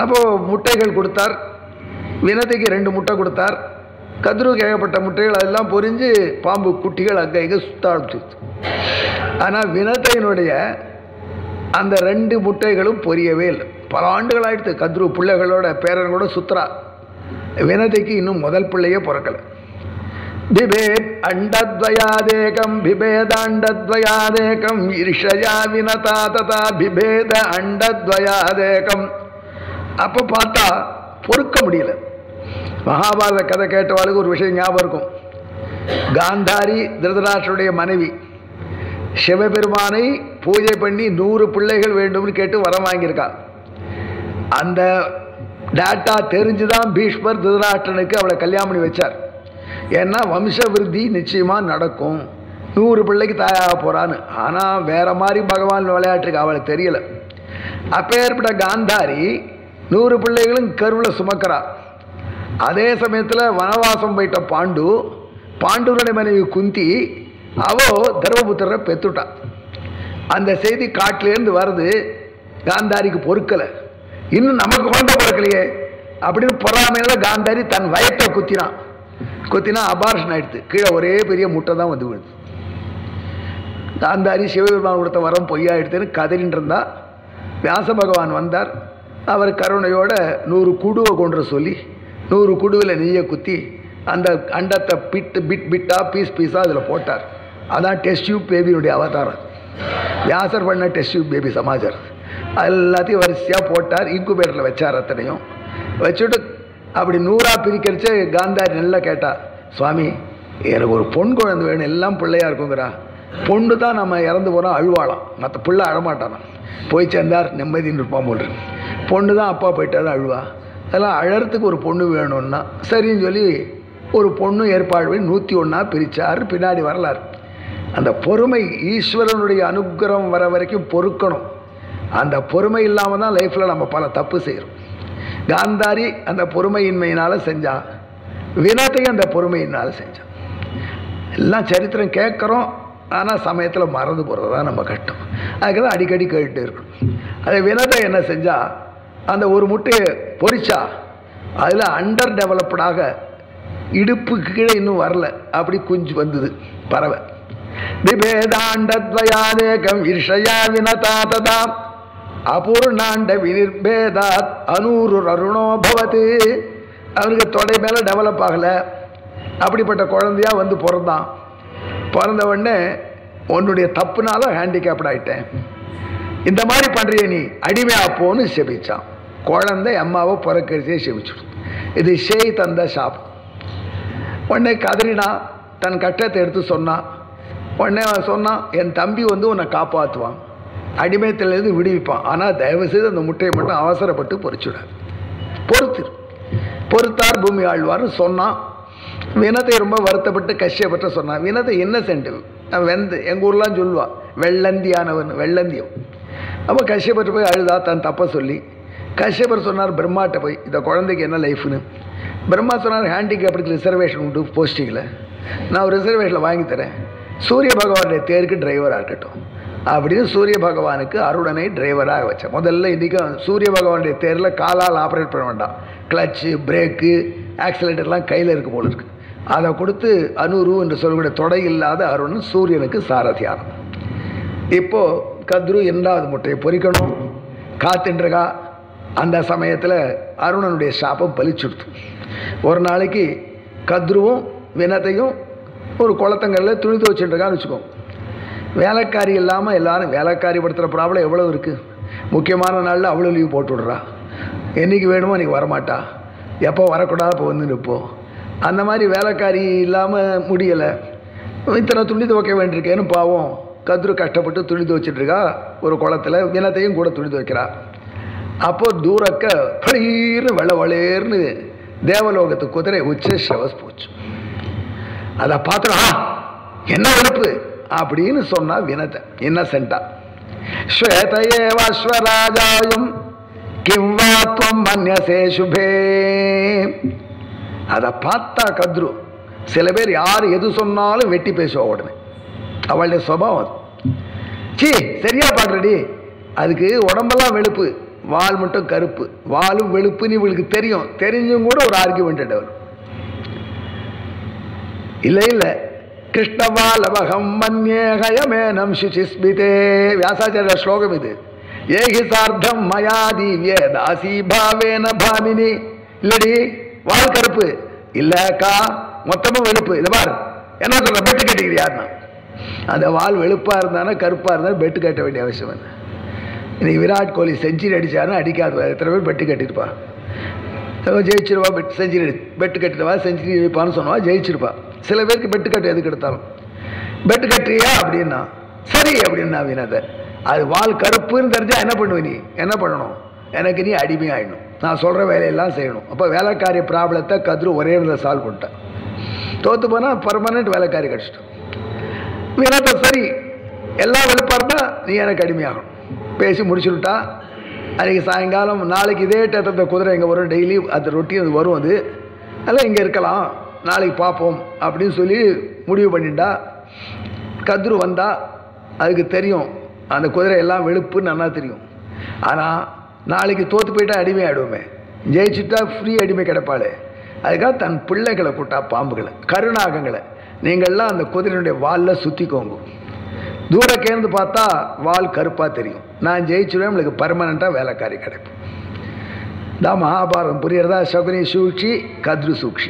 அப்போது முட்டைகள் கொடுத்தார். வினதைக்கு 2 முட்டை கொடுத்தார். கத்ருக்கு ஏகப்பட்ட முட்டைகள், அதெல்லாம் பொரிஞ்சு பாம்பு குட்டிகள் அங்கே இங்கே சுத்த ஆரம்பிச்சிருச்சு. ஆனால் வினதையினுடைய அந்த 2 முட்டைகளும் பொரியவே இல்லை. பல ஆண்டுகள் ஆயிடுத்து. கத்ரு பிள்ளைகளோட பேரனோட சுத்ரா. வினதைக்கு இன்னும் முதல் பிள்ளையே பிறக்கலை. பிபேத் அண்டத்வயாதேகம் பிபேதாண்டத்வயாதேகம் ஈர்ஷயா வினதா ததா பிபேத அண்டத்வயாதேகம். அப்போ பார்த்தா பொறுக்க முடியல. மகாபாரத கதை கேட்டவாளுக்கு ஒரு விஷயம் ஞாபகம் இருக்கும். காந்தாரி திருதராஷ்டிரனுடைய மனைவி சிவபெருமானை பூஜை பண்ணி 100 பிள்ளைகள் வேண்டும்னு கேட்டு வரம் வாங்கியிருக்கா. அந்த டேட்டா தெரிஞ்சுதான் பீஷ்மர் திருதராஷ்டிரனுக்கு அவளை கல்யாணம் பண்ணி வச்சார். ஏன்னா வம்ச விருத்தி நிச்சயமாக நடக்கும், 100 பிள்ளைக்கு தாயாக போகிறான்னு. ஆனால் வேற மாதிரி பகவான் விளையாட்டுருக்கு, அவளுக்கு தெரியலை. அப்பேற்பட்ட காந்தாரி 100 பிள்ளைகளும் கருவில் சுமக்கிறா. அதே சமயத்தில் வனவாசம் போயிட்ட பாண்டுவனுடைய மனைவி குந்தி அவோ தர்மபுத்திரரை பெத்துட்டான். அந்த செய்தி காட்டிலேருந்து வருது. காந்தாரிக்கு பொறுக்கலை, இன்னும் நமக்கு குழந்தை பிறக்கலையே அப்படின்னு பொறாமையில காந்தாரி தன் வயத்தை குத்தினா அபார்ஷன் ஆயிடுது. கீழே ஒரே பெரிய முட்டை தான் வந்து விழுது. காந்தாரி சிவபெருமான் கொடுத்த வரம் பொய்யாயிடுதுன்னு கதறின்னு இருந்தா. வியாச பகவான் வந்தார். அவர் கருணையோட 100 குடுவை கொண்டு சொல்லி 100 குடுவில் நெய்யை குத்தி அந்த அண்டத்தை பிட்டாக பீஸாக அதில் போட்டார். அதான் டெஸ்ட் டியூப் பேபியினுடைய அவதாரம். வியாசர் பண்ண டெஸ்ட் டியூப் பேபி சமாச்சாரம் எல்லாத்தையும் வரிசையாக போட்டார். இன்குபேட்டரில் வச்சார். அத்தனையும் வச்சுட்டு அப்படி 100ஆக பிரிக்கிறச்சு காந்தாரி நல்லா கேட்டா, சுவாமி எனக்கு ஒரு பொன் குழந்தை வேணும், எல்லாம் பிள்ளையாக இருக்குங்கிறா. பொண்ணு தான் நம்ம இறந்து போகிறோம் அழுவாளாம், மற்ற பிள்ளை அழமாட்டானா. போய் சேர்ந்தார், நிம்மதின்னு இருப்பான் போல். பொண்ணு தான் அப்பா போயிட்டாரு அழுவா. அதெல்லாம் அழறதுக்கு ஒரு பொண்ணு வேணும்னா சரின்னு சொல்லி ஒரு பொண்ணு ஏற்பாடு பண்ணி 101 பிரித்தார். பின்னாடி வரலாறு. அந்த பொறுமை, ஈஸ்வரனுடைய அனுகிரகம் வர வரைக்கும் பொறுக்கணும். அந்த பொறுமை இல்லாமல் தான் லைஃப்பில் நம்ம பல தப்பு செய்கிறோம். காந்தாரி அந்த பொறுமையின்மையினால் செஞ்சா, வினதையும் அந்த பொறுமையினால் செஞ்சான். எல்லாம் சரித்திரம் கேட்குறோம், ஆனால் சமயத்தில் மறந்து போகிறது தான் நம்ம கட்டம். அதுக்கு தான் அடிக்கடி கேட்டுட்டு இருக்கணும். அதை வினதை என்ன செஞ்சா, அந்த ஒரு முட்டையை பொரிச்சா அதில் அண்டர் டெவலப்டாக இடுப்புக்கு கீழே இன்னும் வரல, அப்படி குஞ்சு வந்தது பறவை. விபேதாண்டத்வயாதேகம் ஈர்ஷயா வினதா ததா அபூர்ணாண்ட வினிர்பேதாத் அனூரு அருணோ பவதி. அவனுக்கு தொடை மேலே டெவலப் ஆகலை, அப்படிப்பட்ட குழந்தையா வந்து பிறந்தான். பிறந்த உடனே உன்னுடைய தப்புனால ஹேண்டிகேப்ட் ஆகிட்டேன், இந்த மாதிரி பண்ணுறிய நீ அடிமையாக போன்னு செபிச்சான். குழந்தை அம்மாவை பிறக்கரிசே செபிச்சுடும். இது ஷேய் தந்த சாபம். உடனே கதறினா, தன் கட்டத்தை எடுத்து சொன்னான். உடனே அவன் சொன்னான், என் தம்பி வந்து உன்னை காப்பாற்றுவான், அடிமையத்திலேருந்து விடுவிப்பான், ஆனால் தயவுசெய்து அந்த முட்டையை மட்டும் அவசரப்பட்டு பொறிச்சுடாது, பொறுத்தார் பூமி ஆழ்வார்னு சொன்னான். வினதை ரொம்ப வருத்தப்பட்டு கஷ்யப்பட்டு சொன்னான். வினதை இன்னசென்ட், எங்கள் ஊர்லாம் சொல்லுவா வெள்ளந்தியானவன், வெள்ளந்தியம். அப்போ கஷ்யப்பட்டு போய் அழுதா தன் தப்ப சொல்லி. கஷ்யப்பர் சொன்னார் பிரம்மாட்ட போய், இந்த குழந்தைக்கு என்ன லைஃப்னு. பிரம்மா சொன்னார், ஹேண்டிகேப்டுக்கு ரிசர்வேஷன் உண்டு போஸ்டிங்கில், நான் ஒரு ரிசர்வேஷனில் வாங்கி தரேன், சூரிய பகவானுடைய தேருக்கு டிரைவராக இருக்கட்டும் அப்படின்னு சூரிய பகவானுக்கு அருணனை டிரைவராக வச்சேன். முதல்ல இன்றைக்கும் சூரிய பகவானுடைய தேரில் காலால் ஆப்ரேட் பண்ண வேண்டாம், கிளச்சு பிரேக்கு ஆக்சிலேட்டர்லாம் கையில் இருக்கு போல இருக்கு. அதை கொடுத்து அனுரு என்று சொல்லக்கூடிய தொடை இல்லாத அருணன் சூரியனுக்கு சாரதியானம். இப்போது கத்ரு 2வது முட்டையை பொறிக்கணும் காத்துன்றகா. அந்த சமயத்தில் அருணனுடைய சாபம் பலிச்சுடுத்து. ஒரு நாளைக்கு கத்ருவும் வினதையும் ஒரு குளத்தங்கரில் துணி துவச்சுட்டுருக்கான்னு வச்சுக்கோங்க. வேலைக்காரி இல்லாமல் எல்லாரும் வேலைக்காரி படுத்துகிற ப்ராப்ளம் எவ்வளோ இருக்குது. முக்கியமான நாளில் அவ்வளோ லீவ் போட்டு விட்றா, என்றைக்கு வேணுமோ அன்றைக்கி வரமாட்டா, எப்போ வரக்கூடாது இப்போ வந்து நிற்போம். அந்த மாதிரி வேலைக்காரி இல்லாமல் முடியலை. இத்தனை துணி துவைக்க வேண்டியிருக்கேன்னு பாவம் கத்ரு கஷ்டப்பட்டு துணி துவைச்சிட்ருக்கா ஒரு குளத்தில், வினத்தையும் கூட துணி துவைக்கிறா. அப்போ தூரக்க பளீர்னு வெள்ளவளேர்னு தேவலோகத்து குதிரை உச்ச ஷவஸ் போச்சு. அதை பார்த்துடா என்ன வெளுப்பு அப்படின்னு சொன்னா வினத்தை இன்னசென்டா. ஸ்வேதயேவஸ்வராஜாயும் கிம்வாத்வம் மன்யசே சுபே. அதை பார்த்தா கத்ரு, சில பேர் யார் எது சொன்னாலும் வெட்டி பேசுவா உடனே, அவளுடைய சுபாவம் அது. சி சரியா பாக்குறடி, அதுக்கு உடம்பெல்லாம் வெளுப்பு, வால் மட்டும் கருப்பு, வாலும் வெளுப்புன்னு இவளுக்கு தெரியும், தெரிஞ்சும் கூட ஒரு ஆர்கியூமெண்ட் அவர். இல்லை இல்லை, கிருஷ்ணவாலவகம் மன்யேகயமேனம் சுசிஸ்மிதே. வியாசாச்சாரிய ஸ்லோகம் இது. ஏகி சார்த்தம் மயா தீவ்ய தாசி பாவேன பாமினி. இல்லடி வால் கருப்பு இல்லக்கா, மொத்தமும் வெளுப்பு. இதை பார் என்ன சொல்ற, பெட்டு கட்டிக்கிறியாருன்னா. அந்த வால் வெளுப்பா இருந்தானா கருப்பா இருந்தாலும் பெட்டு கட்ட வேண்டிய அவசியம் இல்லை. இன்னைக்கு விராட் கோலி செஞ்சுரி அடிச்சாருன்னா அடிக்காது, எத்தனை பேர் பெட்டு கட்டிருப்பா, ஜெயிச்சிருவா. செஞ்சுரி பெட்டு கட்டிடுவா, செஞ்சுரி அடிப்பான்னு சொன்னவா ஜெயிச்சிருப்பா. சில பேருக்கு பெட்டு கட்டு எதுக்கு எடுத்தாலும், பெட்டு கட்டுறியா அப்படின்னா சரி அப்படின்னா வினதை. அது வால் கருப்புன்னு தெரிஞ்சா என்ன பண்ணுவேன், நீ என்ன பண்ணணும், எனக்கு நீ அடிமையாயிடணும், நான் சொல்கிற வேலையெல்லாம் செய்யணும். அப்போ வேலைக்காரி ப்ராப்ளத்தை கத்ரு ஒரே இதில் சால்வ் பண்ணிட்டேன். தோற்று போனால் பர்மனெண்ட் வேலைக்காரி கிடச்சிட்டோம். வினத்தை சரி எல்லாம் வெளுப்பாருன்னா நீ எனக்கு அடிமையாகணும் பேசி முடிச்சுட்டா. அன்றைக்கி சாயங்காலம் நாளைக்கு இதே டேட்டத்தை குதிரை இங்கே வரும், டெய்லி அந்த ரொட்டி அது வரும், அது அதெல்லாம் இங்கே இருக்கலாம், நாளைக்கு பார்ப்போம் அப்படின்னு சொல்லி முடிவு பண்ணிட்டா. கத்ரு வந்தா, அதுக்கு தெரியும் அந்த குதிரை எல்லாம் வெளுப்புன்னு நல்லா தெரியும். ஆனால் நாளைக்கு தோற்று போயிட்டா அடிமை ஆகிடுவோமே, ஜெயிச்சுட்டா ஃப்ரீ அடிமை கிடைப்பாளே. அதுக்காக தன் பிள்ளைகளை கூட்டா, பாம்புகளை கருணாகங்களை, நீங்கள்லாம் அந்த குதிரையினுடைய வாலில் சுற்றிக்கோங்க. தூரக்கேர்ந்து பார்த்தா வால் கருப்பாக தெரியும், நான் ஜெயிச்சுடுவேன், உங்களுக்கு பர்மனெண்ட்டாக வேலைக்காரி கிடைக்கும். தான் மகாபாரதம் புரியறதா. சகுனி சூழ்ச்சி, கத்ரு சூழ்ச்சி,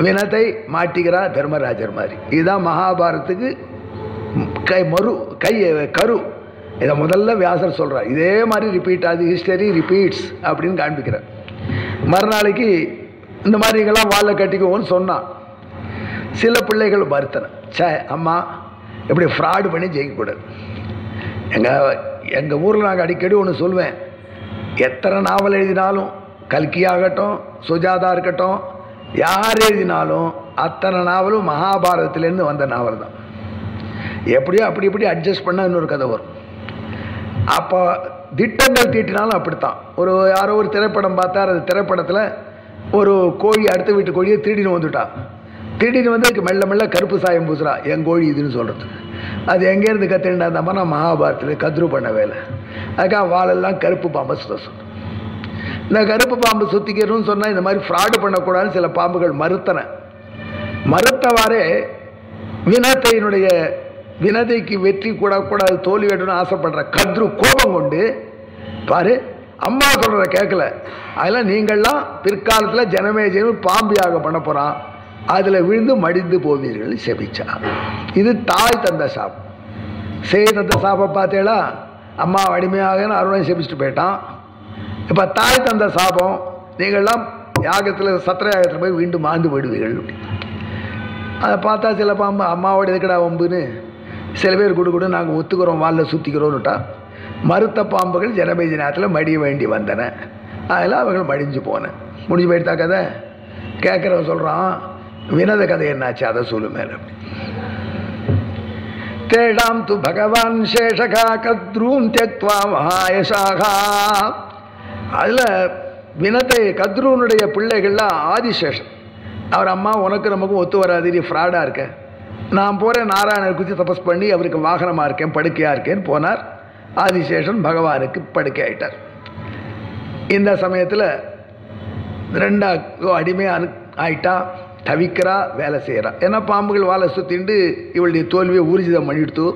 வினத்தை மாட்டிக்கிறா தர்மராஜர் மாதிரி. இதுதான் மகாபாரதத்துக்கு கரு. இதை முதல்ல வியாசர் சொல்கிறார். இதே மாதிரி ரிப்பீட் ஆகுது, ஹிஸ்டரி ரிப்பீட்ஸ் அப்படின்னு காண்பிக்கிறார். மறுநாளைக்கு இந்த மாதிரிங்கெல்லாம் வாழை கட்டிக்குவோன்னு சொன்னான். சில பிள்ளைகள் மறுத்தன, அம்மா இப்படி ஃப்ராடு பண்ணி ஜெயிக்கக்கூடாது. எங்கள் ஊரில் நாங்கள் அடிக்கடி ஒன்று சொல்வேன், எத்தனை நாவல் எழுதினாலும், கல்கியாகட்டும் சுஜாதா இருக்கட்டும், யார் எழுதினாலும் அத்தனை நாவலும் மகாபாரதத்திலேருந்து வந்த நாவல் தான். எப்படியோ அப்படி இப்படி அட்ஜஸ்ட் பண்ணால் இன்னொரு கதை வரும். அப்போ திட்டங்கள் தீட்டினாலும் அப்படித்தான். யாரோ ஒரு திரைப்படம் பார்த்தார், அந்த திரைப்படத்தில் ஒரு கோழி அடுத்த வீட்டு கோழியை திருடின்னு வந்துட்டா. திருடின்னு வந்து அதுக்கு மெல்ல மெல்ல கருப்பு சாயம் பூசுறா, என் கோழி இதுன்னு சொல்கிறது. அது எங்கேருந்து கற்றுண்டாந்தம்மா, நான் மகாபாரத்தில் கத்ரு பண்ண வேலை. அதுக்காக வாழெல்லாம் கருப்பு பாம்பை சுத்த சொல்கிறேன். இந்த கருப்பு பாம்பு சுற்றிக்கணும்னு சொன்னால் இந்த மாதிரி ஃப்ராடு பண்ணக்கூடாதுன்னு சில பாம்புகள் மறுத்தவாறே வினதைக்கு வெற்றி கூடாது, தோல்வி வேணும்னு ஆசைப்படுற கத்ரு கோபம் கொண்டு பாரு, அம்மா சொல்கிறத கேட்கல, அதெல்லாம் நீங்கள்லாம் பிற்காலத்தில் ஜனமேஜனும் பாம்பியாக பண்ண போகிறான், அதில் விழுந்து மடிந்து போவீர்கள் செபிச்சா. இது தாய் தந்த சாபம். சேய் தந்த சாபம் பார்த்தேளா, அம்மா அடிமையாக அருணை செபிச்சுட்டு போயிட்டான். இப்போ தாய் தந்த சாபம், நீங்கள்லாம் யாகத்தில் சத்திர யாகத்தில் போய் வீண்டும் மாந்து போயிடுவீர்கள். அதை பார்த்தா சில பாம்பு அம்மாவோட எதுக்கடா வம்புன்னு சில பேர் கொடுக்கூட நாங்கள் ஒத்துக்கிறோம், வாலில் சுற்றிக்கிறோன்னுட்டா. மறுத்த பாம்புகள் ஜனமேஜ நேரத்தில் மடிய வேண்டி வந்தன, அதெல்லாம் அவர்கள் மடிஞ்சு போனேன். முடிஞ்சு போயிட்டா கதை. கேட்குறவன் சொல்கிறான், வினத கதை என்னாச்சு அதை சொல்லு மேலே. தேடாம் து பகவான் சேஷகா கத்ரூம் தியக்த்வா மகாயசாகா. அதில் வினத்தை கத்ருனுடைய பிள்ளைகள்லாம் ஆதிசேஷன். அவர் அம்மா உனக்கு நமக்கும் ஒத்து வராது, நீ ஃப்ராடாக இருக்க, நான் போகிறேன் நாராயணர் குறித்து தபஸ் பண்ணி அவருக்கு வாகனமாக இருக்கேன் படுக்கையாக இருக்கேன்னு போனார். ஆதிசேஷன் பகவானுக்கு படுக்கை ஆயிட்டார். இந்த சமயத்தில் ரெண்டாவது அடிமையாக ஆயிட்டா, தவிக்கிறா, வேலை செய்கிறா. ஏன்னா பாம்புகள் வாழை சுற்றிண்டு இவளுடைய தோல்வியை ஊர்ஜிதம் பண்ணிடுத்து.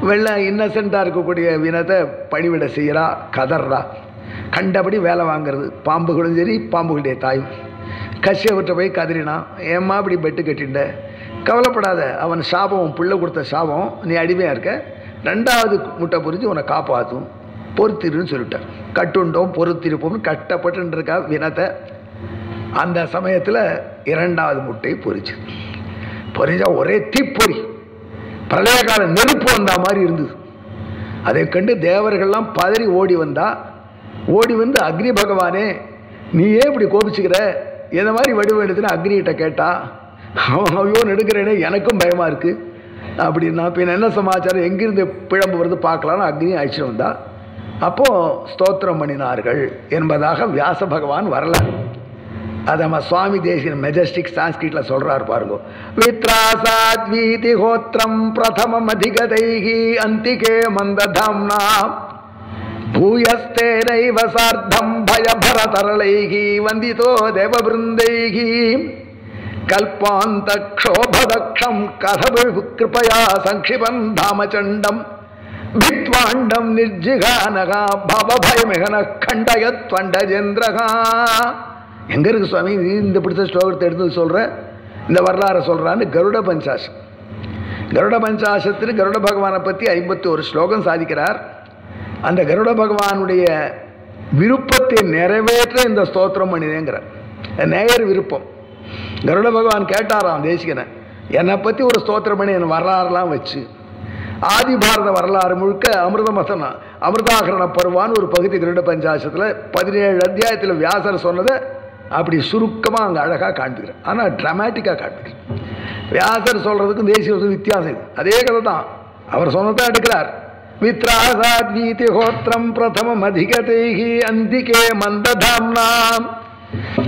வெள்ளை இன்னசென்ட்டாக இருக்கக்கூடிய வினத்தை பணிவிட செய்கிறா, கதறா, கண்டபடி வேலை வாங்கிறது. பாம்புகளும் சரி பாம்புகளுடைய தாயும் கஷ்யவற்றை போய் கதறினான், ஏம்மா இப்படி பெட்டு கட்டிண்ட, கவலைப்படாத, அவன் சாபம் பிள்ளை கொடுத்த சாபம், நீ அடிமையாக இருக்க, ரெண்டாவது முட்டை பொறிஞ்சு உன்னை காப்பாற்றும், பொறுத்திருன்னு சொல்லிட்டார். கட்டுண்டோம் பொறுத்திருப்போம்னு கட்டப்பட்டு இருக்கா வினத்தை. அந்த சமயத்தில் இரண்டாவது முட்டை பொறிச்சு. பொறிஞ்சா ஒரே தீப்பொறி, பிரளயகால நெருப்பு வந்த மாதிரி இருந்தது. அதை கண்டு தேவர்கள்லாம் பதறி ஓடி வந்து அக்னி பகவானே நீ ஏன் இப்படி கோபிச்சுக்கிற, இந்த மாதிரி வடிவம் எடுத்துன்னு அக்னிகிட்ட கேட்டா அவன் ஐயோ நெடுக்கிறேனே எனக்கும் பயமா இருக்கு அப்படின்னா, பின் என்ன சமாச்சாரம் எங்கிருந்து பிழம்பு வருது பார்க்கலான்னு அக்னி அழிச்சிட்டு வந்தா. அப்போ ஸ்தோத்திரம் பண்ணினார்கள் என்பதாக வியாச பகவான் வரலாறு. அதை நம்ம சுவாமி தேசிகன் மெஜஸ்டிக் சான்ஸ்கிரிட்ல சொல்றாரு பாருங்க. வித்ராசாத்வீதி ஹோத்ரம் பிரதமம் அதிகதைஹி அந்திகே மந்ததாம்னா பூயஸ்தேனைவ சார்த்தம் பயபரதரளைஹி வந்திதோ தேவபிருந்தைஹி கல்பாந்த க்ஷோபதக்ஷம் கதபு கிருபயா சங்கிபம் தாமச்சண்டம் பித்வாண்டம் நிர்ஜிகானகா பவபயமிகன கண்டயத்வண்டஜேந்திரகா. எங்க இருக்கு சுவாமி இந்த பிடிச்ச ஸ்லோகத்தை எடுத்து சொல்ற, இந்த வரலாறு சொல்றான்னு கருட பஞ்சாசம். கருட பஞ்சாசத்தில் கருட பகவானை பற்றி 51 ஸ்லோகம் சாதிக்கிறார். அந்த கருட பகவானுடைய விருப்பத்தை நிறைவேற்ற இந்த ஸ்தோத்திரம் பண்ணிதேங்கிறார். நேயர் விருப்பம். கருட பகவான் கேட்டாராம் தேசிகனை, என்னை பற்றி ஒரு ஸ்தோத்திரம் பண்ணி என் வரலாறுலாம் வச்சு. ஆதி பாரத வரலாறு முழுக்க அமிர்தமசனா அமிர்தாகரண பருவான்னு ஒரு பகுதி கருட பஞ்சாசத்தில் 17 அத்தியாயத்தில் வியாசர் சொன்னதை அப்படி சுருக்கமாக அங்கே அழகாக காண்பிக்கிறேன். ஆனால் ட்ராமாட்டிக்காக காண்பிக்கிறேன். வியாசர் சொல்கிறதுக்கும் தேசிய வித்தியாசம் இது. அதே கதை தான் அவர் சொன்னதான் எடுக்கிறார். வித்ராசாத் வீதி ஹோத்ரம் பிரதமம் அதிகதைஹி அந்திகே மந்ததாம்னாம்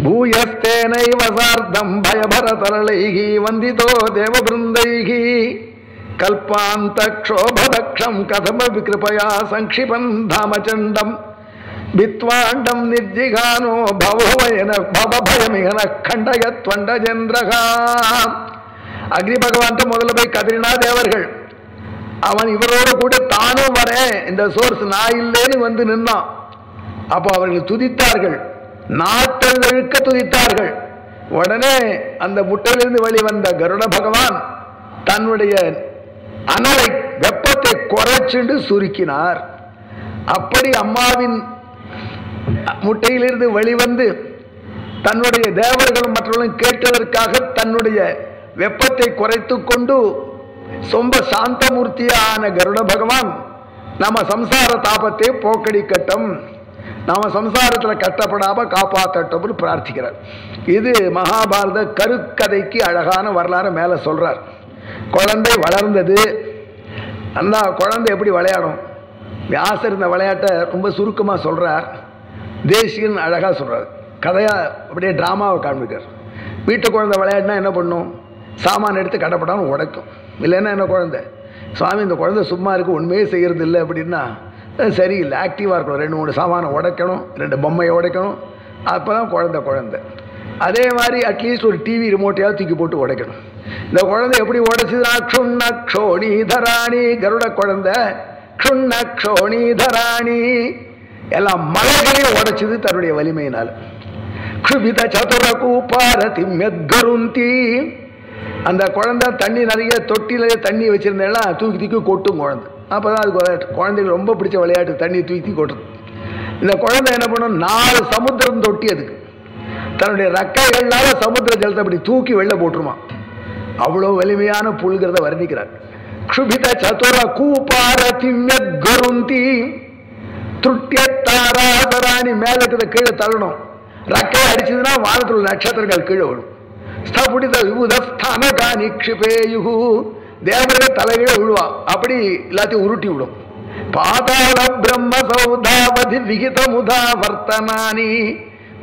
பூயஸ்தேனைவ சார்த்தம் பயபரதரளைஹி வந்திதோ தேவபிருந்தைஹி கல்பாந்த க்ஷோபதக்ஷம் கதமபி கிருபயா சங்கிபம் தாமச்சண்டம் பித்வாண்டம் நிர்ஜிகானோ பவபயமிகன கண்டயத்வண்டஜேந்திரகா. அக்னி பகவான் முதல்ல போய் கதறினா தேவர்கள். அவன் இவரோட கூட தானும் வரேன், இந்த சோர்ஸ் நான் இல்லைன்னு வந்து நின்னான். அப்போ அவர்கள் துதித்தார்கள், நாட்கள் இழுக்க துதித்தார்கள். உடனே அந்த முட்டையிலிருந்து வெளிவந்த கருட பகவான் தன்னுடைய அனலை வெப்பத்தை குறைச்சுண்டு சுருக்கினார். அப்படி அம்மாவின் முட்டையிலிருந்து வெளிவந்து தன்னுடைய தேவர்களும் மற்றவர்களும் கேட்டதற்காக தன்னுடைய வெப்பத்தை குறைத்து கொண்டு ரொம்ப சாந்தமூர்த்தியான கருட பகவான் நம்ம சம்சார தாபத்தை போக்கடிக்கட்டும், நாம சம்சாரத்தில் கட்டப்படாம காப்பாற்றட்டும் பிரார்த்திக்கிறார். இது மகாபாரத கருக்கதைக்கு அழகான வரலாறு மேல சொல்றார். குழந்தை வளர்ந்தது. அந்த குழந்தை எப்படி விளையாடும்? வியாசர் இந்த விளையாட்டை ரொம்ப சுருக்கமாக சொல்றார். தேசிகன் அழகாக சொல்றார். கதையா அப்படியே டிராமாவை காண்பிக்கிறார். வீட்டு குழந்தை விளையாடினா என்ன பண்ணும்? சாமான் எடுத்து கடப்படாமல் உடைக்கும். இல்லைன்னா என்ன குழந்தை சுவாமி இந்த குழந்தை சும்மா இருக்கு ஒன்றுமே செய்கிறது இல்லை அப்படின்னா சரியில்லை, ஆக்டிவாக இருக்கணும். 2-3 சாமானை உடைக்கணும், 2 பொம்மையை உடைக்கணும், அப்போ தான் குழந்தை. அதே மாதிரி அட்லீஸ்ட் ஒரு டிவி ரிமோட்டையாவது தூக்கி போட்டு உடைக்கணும். இந்த குழந்தை எப்படி உடைச்சுதுன்னா க்ஷுண்ணக்ஷோணீதராணி, கருட குழந்தை க்ஷுண்ணக்ஷோணீதராணி எல்லாம் மலைகளையும் உடைச்சது தன்னுடைய வலிமையினால். க்ஷுபித சதுரகூபாரதிம்யத்கருந்தி, அந்த குழந்தை தண்ணி நிறைய தொட்டிலே தண்ணி வச்சிருந்தேன்னா தூக்கி கொட்டும் குழந்தை. அப்போதான் அது குழந்தைக்கு ரொம்ப பிடிச்ச விளையாட்டு, தண்ணி தூக்கி கொட்டுறது. இந்த குழந்தை என்ன பண்ணும்? 4 சமுத்திரம் தொட்டி அதுக்கு தன்னுடைய ரக்கைகள்னால சமுத்திர ஜலத்தை அப்படி தூக்கி வெளில போட்டுருமா. அவ்வளோ வலிமையான புல்கிறத வர்ணிக்கிறார். க்ஷுபித சதுர கூபாரதிம்யத்கருந்தி துட்டியத்தாராதராணி, மேல இருக்கிற கீழே தள்ளணும். ரக்கை அடிச்சதுன்னா வானத்தில் நட்சத்திரங்கள் கீழே விடும். ஸ்தபுடித விபுதஸ்தானகா நிக்ஷிபேயுகு, தேவர்கள் தலைகீழ விழுவா, அப்படி எல்லாத்தையும் உருட்டி விடும். பாதாள பிரம்ம சௌதாவதி விகித முதா வர்த்தனானி,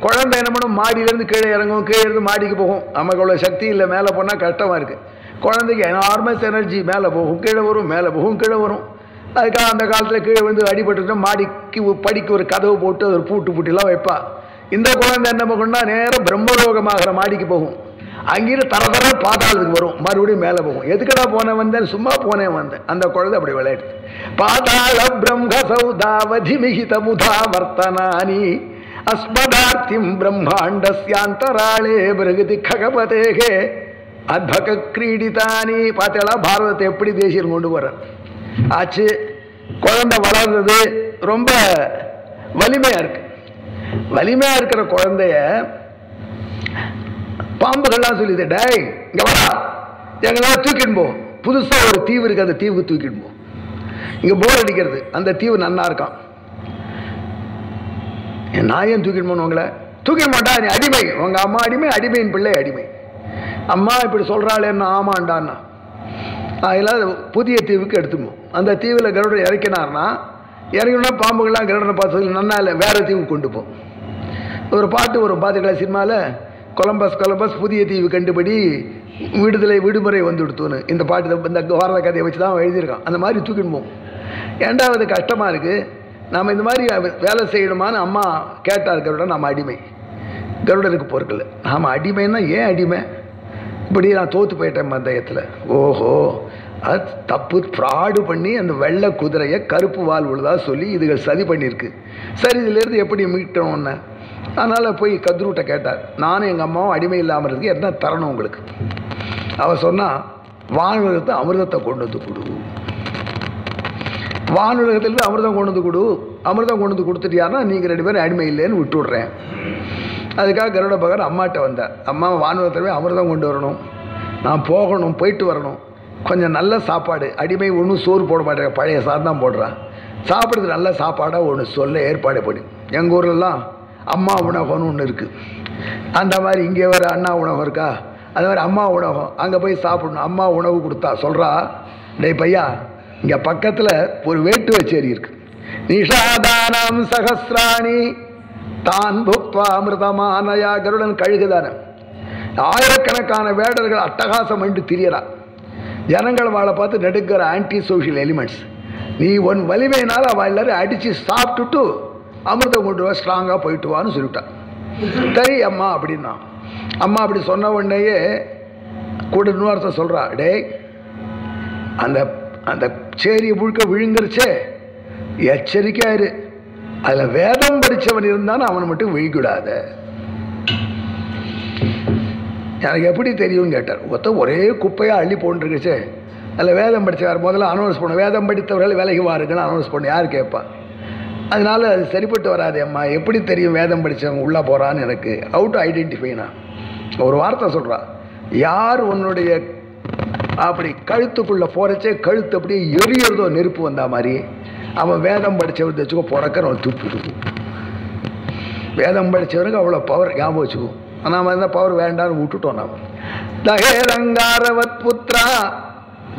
குழந்தை என்ன பண்ணும்? மாடியிலேருந்து கீழே இறங்கும், கீழே இருந்து மாடிக்கு போகும். நமக்கு அவ்வளோ சக்தி இல்லை, மேலே போனால் கஷ்டமாக இருக்குது. குழந்தைக்கு எனார்மஸ் எனர்ஜி, மேலே போகும் கீழே வரும், மேலே போகும் கீழே வரும். அதுக்காக அந்த காலத்தில் கீழே வந்து அடிபட்டுட்டோம், மாடிக்கு படிக்க ஒரு கதவு போட்டு ஒரு பூட்டிலாம் வைப்பா. இந்த குழந்தை என்ன பண்ணுன்னா நேரம் பிரம்மலோகமாகிற மாடிக்கு போகும். அங்கிருந்து தர பாதாளத்துக்கு வரும், மறுபடியும் மேலே போகும். எதுக்கடா போனேன் வந்தேன்? சும்மா போனேன் வந்தேன். அந்த குழந்தை அப்படி விளையாட்டு. பாதாள பிரம்ம சௌதாவதி மிகித முதா வர்த்தனானி அஸ்மதார்த்திம் பிரம்மாண்டஸ்யாந்தராளே பிரகதி ககபதேகே அத்பக கிரீடிதானி. பார்த்தா பாரதத்தை எப்படி தேசியம் கொண்டு போற ஆச்சு. குழந்தை வளர்ந்தது, ரொம்ப வலிமையா இருக்கு. வலிமையா இருக்கிற குழந்தைய பாம்புகள்லாம் சொல்லிது, டேய் இங்க வரா, எங்களால் தூக்கிட்டு புதுசாக ஒரு தீவு இருக்குது, அந்த தீவுக்கு தூக்கிட்டு போ. இங்கே போர் அடிக்கிறது, அந்த தீவு நன்னா இருக்கான். நான் ஏன் தூக்கிட்டு போகணும் உங்களை? தூக்கிட மாட்டா, நீ அடிமை, உங்கள் அம்மா அடிமை, அடிமையின் பிள்ளை அடிமை. அம்மா இப்படி சொல்கிறாள் என்ன? ஆமாண்டான்னா அதில் புதிய தீவுக்கு எடுத்துப்போம். அந்த தீவில் கருடன் இறக்கினார்னா இறங்கினா பாம்புகள்லாம் கருடனை பார்த்து நன்னா இல்லை, வேறு தீவுக்கு கொண்டு போம். ஒரு பாட்டு வரும் பார்த்துக்கலாம் சினிமாவில், கொலம்பஸ் கொலம்பஸ் புதிய தீவு கண்டுபடி விடுமுறை வந்துடுத்துன்னு. இந்த பாட்டு இந்த வாரத கதையை வச்சு தான் எழுதியிருக்கான். அந்த மாதிரி தூக்கிட்டு போவோம். ஏண்டாவது கஷ்டமாக இருக்குது, நாம் இந்த மாதிரி வேலை செய்யணுமான்னு அம்மா கேட்டார் கருடன். நம்ம அடிமை, கருடனுக்கு பொறுக்கல. நாம் அடிமைன்னா ஏன் அடிமை? இப்படி நான் தோற்று போயிட்டேன் பந்தயத்தில். ஓஹோ, அது தப்பு, ஃப்ராடு பண்ணி அந்த வெள்ளை குதிரையை கருப்பு வால் உள்ளதாக சொல்லி இதுகள் சதி பண்ணியிருக்கு. சரி, இதிலேருந்து எப்படி மீட்டோம்னு அதனால் போய் கத்ரூட்டை கேட்டார். நானும் எங்கள் அம்மாவும் அடிமை இல்லாமல் இருக்கு, என்ன தரணும் உங்களுக்கு? அவள் சொன்னால், வானுலகத்தை அமிர்தத்தை கொண்டு வந்து கொடு, வானுலகத்திலேருந்து அமிர்தம் கொண்டு வந்து கொடு, அமிர்தம் கொண்டு வந்து கொடுத்துட்டியாருன்னா நீங்கள் 2 பேரும் அடிமை இல்லைன்னு விட்டு விட்றேன். அதுக்காக கருட பகவான் அம்மாட்ட வந்தார். அம்மா, வானுலகத்திலே அமிர்தம் கொண்டு வரணும், நான் போகணும், போயிட்டு வரணும், கொஞ்சம் நல்ல சாப்பாடு. அடிமை ஒன்றும் சோறு போட மாட்டேங்க, பழைய சாதம் தான் போடுறான். சாப்பிட்றதுக்கு நல்ல சாப்பாடாக ஒன்று சொல்ல ஏற்பாடு பண்ணி. எங்கள் ஊர்லலாம் அம்மா உணவகம்னு ஒன்று இருக்குது. அந்த மாதிரி இங்கே வர அண்ணா உணவகம் இருக்கா, அது மாதிரி அம்மா உணவகம், அங்கே போய் சாப்பிடணும். அம்மா உணவு கொடுத்தா சொல்கிறா, டேய் பையா, இங்கே பக்கத்தில் ஒரு வேட்டு வச்சேரி இருக்குது. நிஷாதானம் சகசிராணி தான் புக்வா அமிர்தமானயா. கருடன் கழுகுதான ஆயிரக்கணக்கான வேடர்கள் அட்டகாசம் என்று திரியறா. ஜனங்கள் வாழை பார்த்து நடுக்கிற ஆன்டி சோஷியல் எலிமெண்ட்ஸ். நீ ஒன் வலிமையினால் அவள் எல்லாரும் அடித்து சாப்பிட்டுட்டு அமிர்தம் கொண்டு வா, ஸ்ட்ராங்காக போயிட்டு வான்னு சொல்லிட்டான். சரி அம்மா அப்படின்னா. அம்மா அப்படி சொன்ன உடனேயே கூட இன்னொருத்த சொல்கிறா, டே அந்த அந்த சேரியை முழுக்க விழுங்குறச்சே எச்சரிக்கையாயிரு, அதில் வேதம் படித்தவன் இருந்தான்னு அவனை மட்டும் விழிக்கூடாத. எனக்கு எப்படி தெரியும்னு கேட்டார். ஒரே குப்பையாக அள்ளி போட்டுருக்குச்சே, அதில் வேதம் படித்தவர் முதல்ல அனௌன்ஸ் பண்ண, வேதம் படித்தவர்கள் விலகி வாருங்கன்னு அனௌன்ஸ் பண்ண, யார் கேட்பா? அதனால அது சரிப்பட்டு வராது அம்மா. எப்படி தெரியும் வேதம் படித்தவங்க உள்ளே போகிறான்னு? எனக்கு அவுட் ஐடென்டிஃபைனா ஒரு வார்த்தை சொல்கிறா, யார் உன்னுடைய அப்படி கழுத்துக்குள்ளே போகிறச்சே கழுத்து அப்படியே எரியறதோ நெருப்பு வந்தா மாதிரி, அவன் வேதம் படித்தவர் வச்சுக்கோ, புறக்க அவன் துப்பிடுவோம். வேதம் படித்தவனுக்கு அவ்வளோ பவர் ஞாபகம் வச்சுக்கோ. நாம் அந்த பவர் வேண்டான்னு விட்டுட்டோம். நாம் தகே ரங்காரவத் புத்ரா,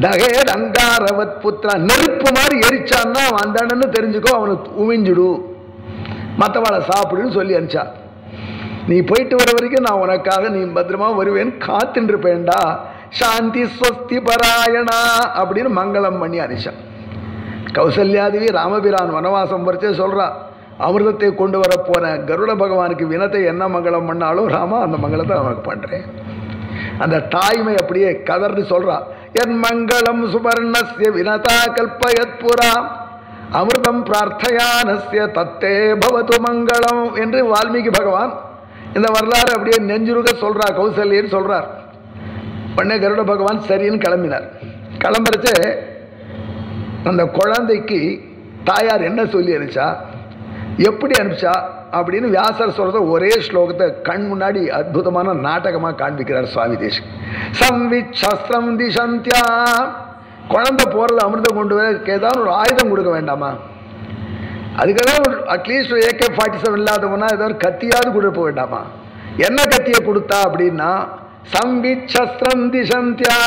தகே ரங்காரவத் புத்ரா, நெருப்பு மாதிரி எரிச்சான்னா வந்தானன்னு தெரிஞ்சுக்கோ, அவனுக்கு உமிஞ்சிடு, மற்றவாளை சாப்பிடுன்னு சொல்லி அனுப்பிச்சா. நீ போயிட்டு வர வரைக்கும் நான் உனக்காக நீ பத்திரமா வருவேன்னு காத்துருப்பேன்டா, சாந்தி ஸ்வஸ்தி பராயணா அப்படின்னு மங்களம் பண்ணி அனுப்பிச்சான். கௌசல்யாதேவி ராமபிரான் வனவாசம் வரைச்சே சொல்கிறா, அமிர்தத்தை கொண்டு வரப்போன கருட பகவானுக்கு வினத்தை என்ன மங்களம் பண்ணாலும் ராமா அந்த மங்களத்தை அவனுக்கு பண்ணுறேன். அந்த தாய்மை அப்படியே கதர்னு சொல்கிறா, என் மங்களம் சுபர்ணஸ்ய வினதா கல்பயத் புரா அமிர்தம் பிரார்த்தயானஸ்ய தத்தே பவது மங்களம் என்று வால்மீகி பகவான் இந்த வரலாறு அப்படியே நெஞ்சுருக சொல்கிறா, கௌசல்யன்னு சொல்கிறார். உடனே கருட பகவான் சரின்னு கிளம்பினார். கிளம்புறச்சே அந்த குழந்தைக்கு தாயார் என்ன சொல்லி அனுப்பிச்சா, எப்படி அனுப்பிச்சா அப்படின்னு வியாசர் சொல்கிறத ஒரே ஸ்லோகத்தை கண் முன்னாடி அற்புதமான நாடகமாக காண்பிக்கிறார் சுவாமி தேசிகன். சம்வித் சஸ்திரம் திசந்தியா, குழந்தை போகிறது அமிர்தம் கொண்டு வர ஏதாவது ஒரு ஆயுதம் கொடுக்க வேண்டாமா? அதுக்கெல்லாம் ஒரு அட்லீஸ்ட் ஒரு AK-47 இல்லாதவனா ஏதோ ஒரு கத்தியாவது கொடுக்க வேண்டாமா? என்ன கத்தியை கொடுத்தா அப்படின்னா, சம்வித் சஸ்திரம் திசந்தியா,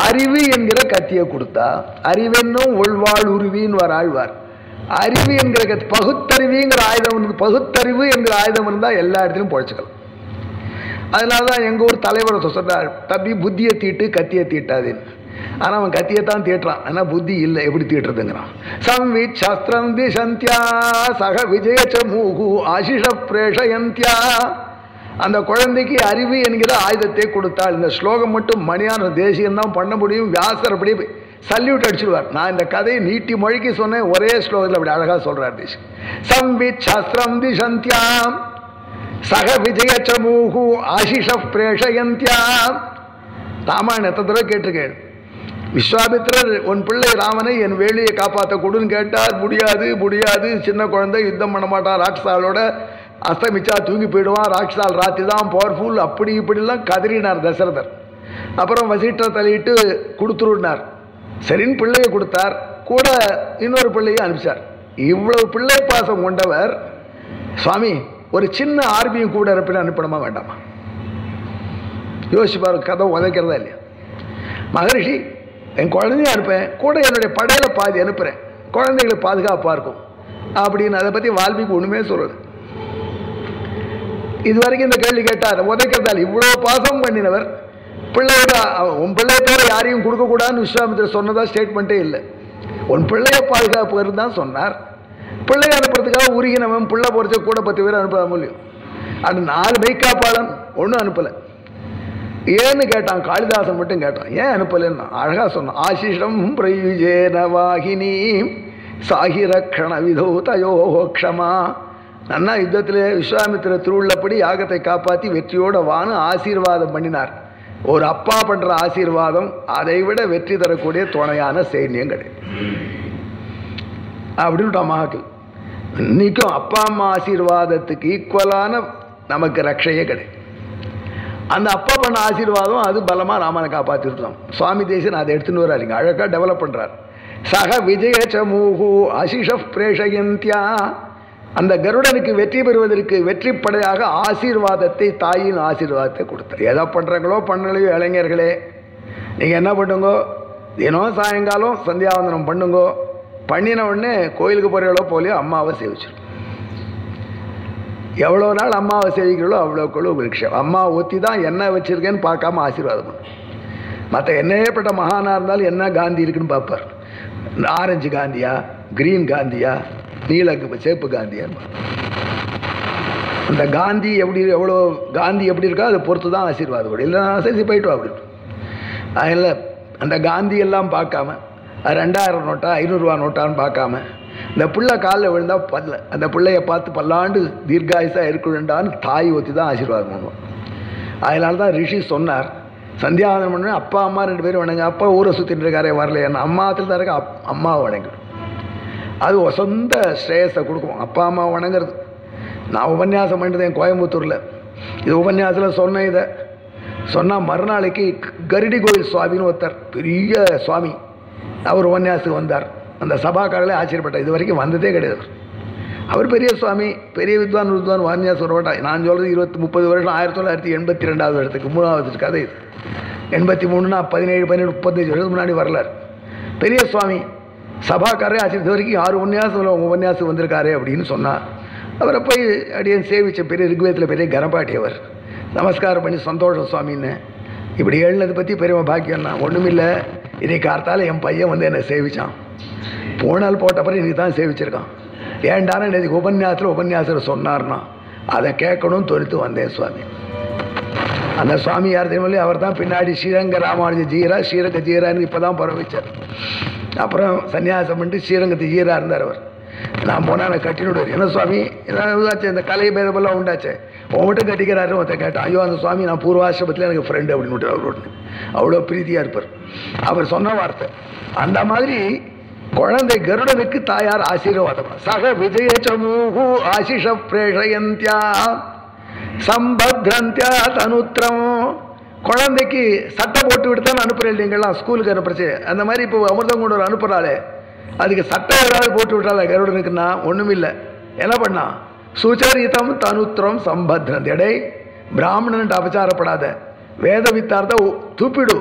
அறிவு என்கிற கத்தியை கொடுத்தா. அறிவென்னும் உள்வாழ் உருவின்னு வர ஆழ்வார். அறிவு என்கிற கத்தி, பகுத்தறிவுங்கிற ஆயுதம் இருந்து, பகுத்தறிவு என்கிற ஆயுதம் இருந்தால் எல்லா இடத்துலையும் பொழைச்சிக்கலாம். அதனால தான் எங்கள் ஊர் தலைவர் சொல்கிறார், தம்பி புத்தியை தீட்டு கத்தியை தீட்டாதுன்னு. ஆனால் அவன் கத்தியை தான் தீட்டுறான், ஆனால் புத்தி இல்லை, எப்படி தீட்டுறதுங்கிறான். சம்வித் சாஸ்திரம் திசந்தியா சக விஜயச்ச மூகு ஆசிஷ பிரேஷயந்தியா. அந்த குழந்தைக்கு அறிவு என்கிற ஆயுதத்தை கொடுத்தாள். இந்த ஸ்லோகம் மட்டும் மணியான தேசியம்தான் பண்ண முடியும். வியாசர் அப்படி சல்யூட் அடிச்சிடுவார். நான் இந்த கதையை நீட்டி மொழிக்கு சொன்னேன், ஒரே ஸ்லோகத்தில் அப்படி அழகாக சொல்கிறார் தேசியம். சம்வித் சாஸ்திரம் திசந்தியாம் சக விஜயச்ச மூகு ஆசிஷ பிரேஷயந்தியாம். ராமாயணம் எத்தனை தடவை கேட்டிருக்கேன். விஸ்வாமித்திரர் உன் பிள்ளை ராமனை என் வேலியை காப்பாற்ற கொடுன்னு கேட்டார். முடியாது முடியாது, சின்ன குழந்தை, யுத்தம் பண்ண மாட்டான், ராட்சாலோட அஸ்தமிச்சா தூங்கி போயிடுவான், ராட்சால் ராத்தி தான் பவர்ஃபுல், அப்படி இப்படிலாம் கதறினார் தசரதர். அப்புறம் வசிட்டர் தலையிட்டு கொடுத்துருன்னார். சரின்னு பிள்ளையை கொடுத்தார். கூட இன்னொரு பிள்ளையை அனுப்பிச்சார். இவ்வளவு பிள்ளை பாசம் கொண்டவர் சுவாமி ஒரு சின்ன ஆர்மியும் கூட இருப்பின்னு அனுப்பணுமா வேண்டாமா? யோசிப்பாரு. கதை உதைக்கிறதா இல்லையா? மகரிஷி என் குழந்தைய அனுப்பேன், கூட என்னுடைய படையில பாதி அனுப்புகிறேன், குழந்தைகளுக்கு பாதுகாப்பாக இருக்கும் அப்படின்னு. அதை பற்றி வால்மீகி ஒன்றுமே சொல்லலை. இது வரைக்கும் இந்த கேள்வி கேட்டார். உதைக்கிறதால் இவ்வளோ பாசம் பண்ணினவர் பிள்ளையோட உன் பிள்ளைய தவிர யாரையும் கொடுக்கக்கூடாதுன்னு விஸ்வாமித்திரர் சொன்னதா ஸ்டேட்மெண்ட்டே இல்லை. உன் பிள்ளைய பாதுகாப்பு தான் சொன்னார். பிள்ளைய அனுப்புறதுக்காக உருகினவன் பிள்ளை பொறிச்ச கூட 10 பேர் அனுப்ப முடியும். அது 4 மெய்காப்பாளன் ஒன்றும் அனுப்பலை. ஏன்னு கேட்டான். காளிதாசன் மட்டும் கேட்டான், ஏன் அனுப்பலன்னா அழகா சொன்னான். ஆசிஷம் பிரயுஜேன வாகினி சாகிரக்ஷண விதோ தயோக்ஷமா. நன்னா யுத்தத்தில் விஸ்வாமித்திர திருவுள்ளப்படி யாகத்தை காப்பாற்றி வெற்றியோட வான்னு ஆசீர்வாதம் பண்ணினார். ஒரு அப்பா பண்ற ஆசீர்வாதம் அதை விட வெற்றி தரக்கூடிய துணையான சைன்யம் கிடையாது அப்படின்னு மகாக்கள். இன்னைக்கும் அப்பா அம்மா ஆசீர்வாதத்துக்கு ஈக்குவலான நமக்கு ரட்சையே கிடையாது. அந்த அப்பா பண்ண ஆசீர்வாதம் அது பலமா ராமனை காப்பாற்றிருக்கோம். சுவாமி தேசன் அதை எடுத்துன்னு வராருங்க, அழகா டெவலப் பண்றார். சக விஜய சமூகு அசிஷ பிரேஷயந்தியா. அந்த கருடனுக்கு வெற்றி பெறுவதற்கு வெற்றிப்படையாக ஆசீர்வாதத்தை, தாயின் ஆசீர்வாதத்தை கொடுத்தார். எதை பண்ணுறாங்களோ பண்ணலையோ இளைஞர்களே, நீங்கள் என்ன பண்ணுங்கோ, தினம் சாயங்காலம் சந்தியாவந்தனம் பண்ணுங்கோ. பண்ணின உடனே கோயிலுக்கு போகிறவளோ போலியோ அம்மாவை சேவிச்சிடும். எவ்வளோ நாள் அம்மாவை சேவிக்கிறோ அவ்வளோக்குள்ள உங்களுக்கு அம்மா ஒத்தி தான் என்ன வச்சுருக்கேன்னு பார்க்காம ஆசீர்வாதம் பண்ணும். மற்ற என்னையப்பட்ட மகானாக இருந்தாலும் என்ன காந்தி இருக்குன்னு பார்ப்பார். ஆரஞ்சு காந்தியா, கிரீன் காந்தியா, நீல சேப்பு காந்தியா. அந்த காந்தி எவ்வளோ காந்தி எப்படி இருக்கோ அதை பொறுத்து தான் ஆசீர்வாதம் கூட. இல்லை சரி போயிட்டு வா அப்படின்னு. அதில் அந்த காந்தி எல்லாம் பார்க்காம 2000 நோட்டா 500 ரூபா நோட்டான்னு பார்க்காம இந்த பிள்ளை காலில் விழுந்தால் பல்ல அந்த பிள்ளைய பார்த்து பல்லாண்டு தீர்காயுசாக இருக்கணுண்டான்னு தாய் ஒத்தி தான் ஆசீர்வாதம் பண்ணுவோம். அதனால தான் ரிஷி சொன்னார், சந்தியாவந்தனம் பண்ண அப்பா அம்மா 2 பேரும் வணங்க. அப்பா ஊரை சுற்றிட்டு இருக்காரே வரல, என்ன அம்மாத்தில் தான் இருக்க அம்மாவை வணங்கிடும். அது சொந்த ஸ்ரேயஸை கொடுக்கும் அப்பா அம்மா வணங்குறது. நான் உபன்யாசம் பண்ணிட்டு என் கோயம்புத்தூரில் இது உபன்யாசத்தில் சொன்னேன். இதை சொன்னால் மறுநாளைக்கு கருடி கோயில் சுவாமின்னு ஒருத்தர் பெரிய சுவாமி அவர் உபன்யாசத்துக்கு வந்தார். அந்த சபாக்காரர்களே ஆச்சரியப்பட்டார், இது வரைக்கும் வந்ததே கிடையாது. அவர் பெரிய சுவாமி, பெரிய வித்வான் உபன்யாசம் வரமாட்டா. நான் சொல்கிறது 20-30 வருஷம் 1982 வருஷத்துக்கு 3வது கதை இது. 83னா 17, 17, 35 வருஷத்துக்கு முன்னாடி வரலாறு. பெரிய சுவாமி சபாக்காரே ஆச்சரியம், இது வரைக்கும் 6 உபன்யாசம் வந்திருக்காரு அப்படின்னு சொன்னார். அவரை போய் அடியன் சேவிச்ச பெரிய ரிக்வேதத்தில் பெரிய கனபாட்டி அவர் நமஸ்காரம் பண்ணி சந்தோஷம் சுவாமின்னு இப்படி எழுனதை பற்றி பெரியவன் பாக்கியம்னா ஒன்றுமில்லை. இன்னைக்கு கார்த்தால என் பையன் வந்து என்னை சேவிச்சான், போனால் போட்டப்பறம் இன்னைக்கு தான் சேவிச்சிருக்கான். ஏண்டான இன்னைக்கு உபன்யாசத்தில் சொன்னார்னா அதை கேட்கணும்னு தொடுத்து வந்தேன் சுவாமி. அந்த சுவாமி யார் தெரியுமில்லை, அவர் தான் பின்னாடி ஸ்ரீரங்க ராமானுஜ ஜீரா ஸ்ரீரங்க ஜீரான்னு இப்போ தான் பரவிச்சார். அப்புறம் சன்னியாசம் பண்ணிட்டு ஸ்ரீரங்கத்து ஜீரா இருந்தார் அவர். நான் போனால் நான் கட்டினுடுவார். என்ன சுவாமி ஏதாச்சு இந்த கலை பேதமெல்லாம் உண்டாச்சே, உங்கள்கிட்ட கட்டிக்கிறாரு ஒருத்தர் கேட்டான். ஐயோ அந்த சுவாமி நான் பூர்வாசிரமத்தில் எனக்கு ஃப்ரெண்டு அப்படின்னு விட்டு அவரோட அவ்வளோ பிரீத்தியாக இருப்பார். அவர் சொன்ன வார்த்தை அந்த மாதிரி குழந்தை கருடனுக்கு தாயார் ஆசீர்வாதம். சக விஜய சமூகு ஆசிஷ பிரேஷயந்தியா சம்பத்ரந்தியா தனுத்திரம். குழந்தைக்கு சட்டை போட்டு விட்டு தான் அனுப்புகிறேன் இல்லைங்களாம் ஸ்கூலுக்கு அனுப்புறச்சு. அந்த மாதிரி இப்போ அமிர்தம் கொண்டு அனுப்புகிறாளே அதுக்கு சட்டை ஏதாவது போட்டு விட்டால கருடனுக்குன்னா ஒன்றும் இல்லை. என்ன பண்ணா சுச்சரிதம் தனுத்திரம் சம்பத்ரந்தி. எடை பிராமணன்ட்டு அபச்சாரப்படாத, வேத வித்தார்த்த தூப்பிடு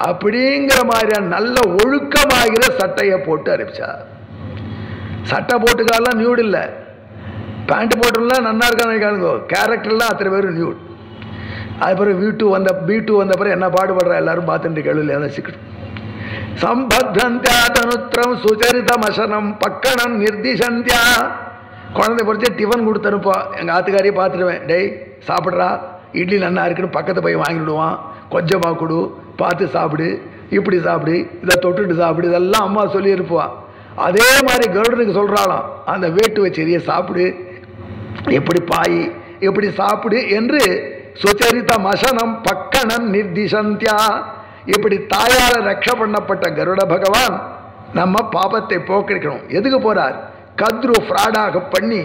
அப்படிங்கிற மாதிரியான நல்ல ஒழுக்கமாகிற சட்டையை போட்டு அனுப்பிச்சா. சட்டை போட்டுக்காலாம் நியூட் இல்லை, பேண்ட் போட்டுலாம் நன்னா இருக்கானுங்க, கேரக்டர்லாம் அத்தனை பேரும் நியூட். அதுக்கப்புறம் B2 வந்த பிறகு என்ன பாடுபடுறா எல்லாரும் பார்த்துட்டு கேள்வியில் நினச்சிக்கிட்டு. சம்பத்ரந்தியா தனுத்திரம் சுச்சரிதம் அசனம் பக்கணம் நிர்திசந்தியா. குழந்தை பொறிச்சு டிஃபன் கொடுத்தனுப்பா. எங்கள் ஆத்துக்காரியை பார்த்துடுவேன், டேய் சாப்பிட்றா, இட்லி நல்லா இருக்குன்னு பக்கத்து போய் வாங்கிவிடுவான். கொஞ்சமாக கொடு, பார்த்து சாப்பிடு, இப்படி சாப்பிடு, இதை தொட்டுட்டு சாப்பிடு, இதெல்லாம் அம்மா சொல்லி இருப்பான். அதே மாதிரி கருடனுக்கு சொல்கிறாளாம், அந்த வேட்டு வச்செறிய சாப்பிடு, எப்படி பாய் எப்படி சாப்பிடு என்று சுச்சரித மசனம் பக்கணம் நிர்திசந்தியா. இப்படி தாயார ரட்ச பண்ணப்பட்ட கருட பகவான் நம்ம பாபத்தை போக்கடிக்கணும். எதுக்கு போறார்? கத்ரு ஃப்ராடாக பண்ணி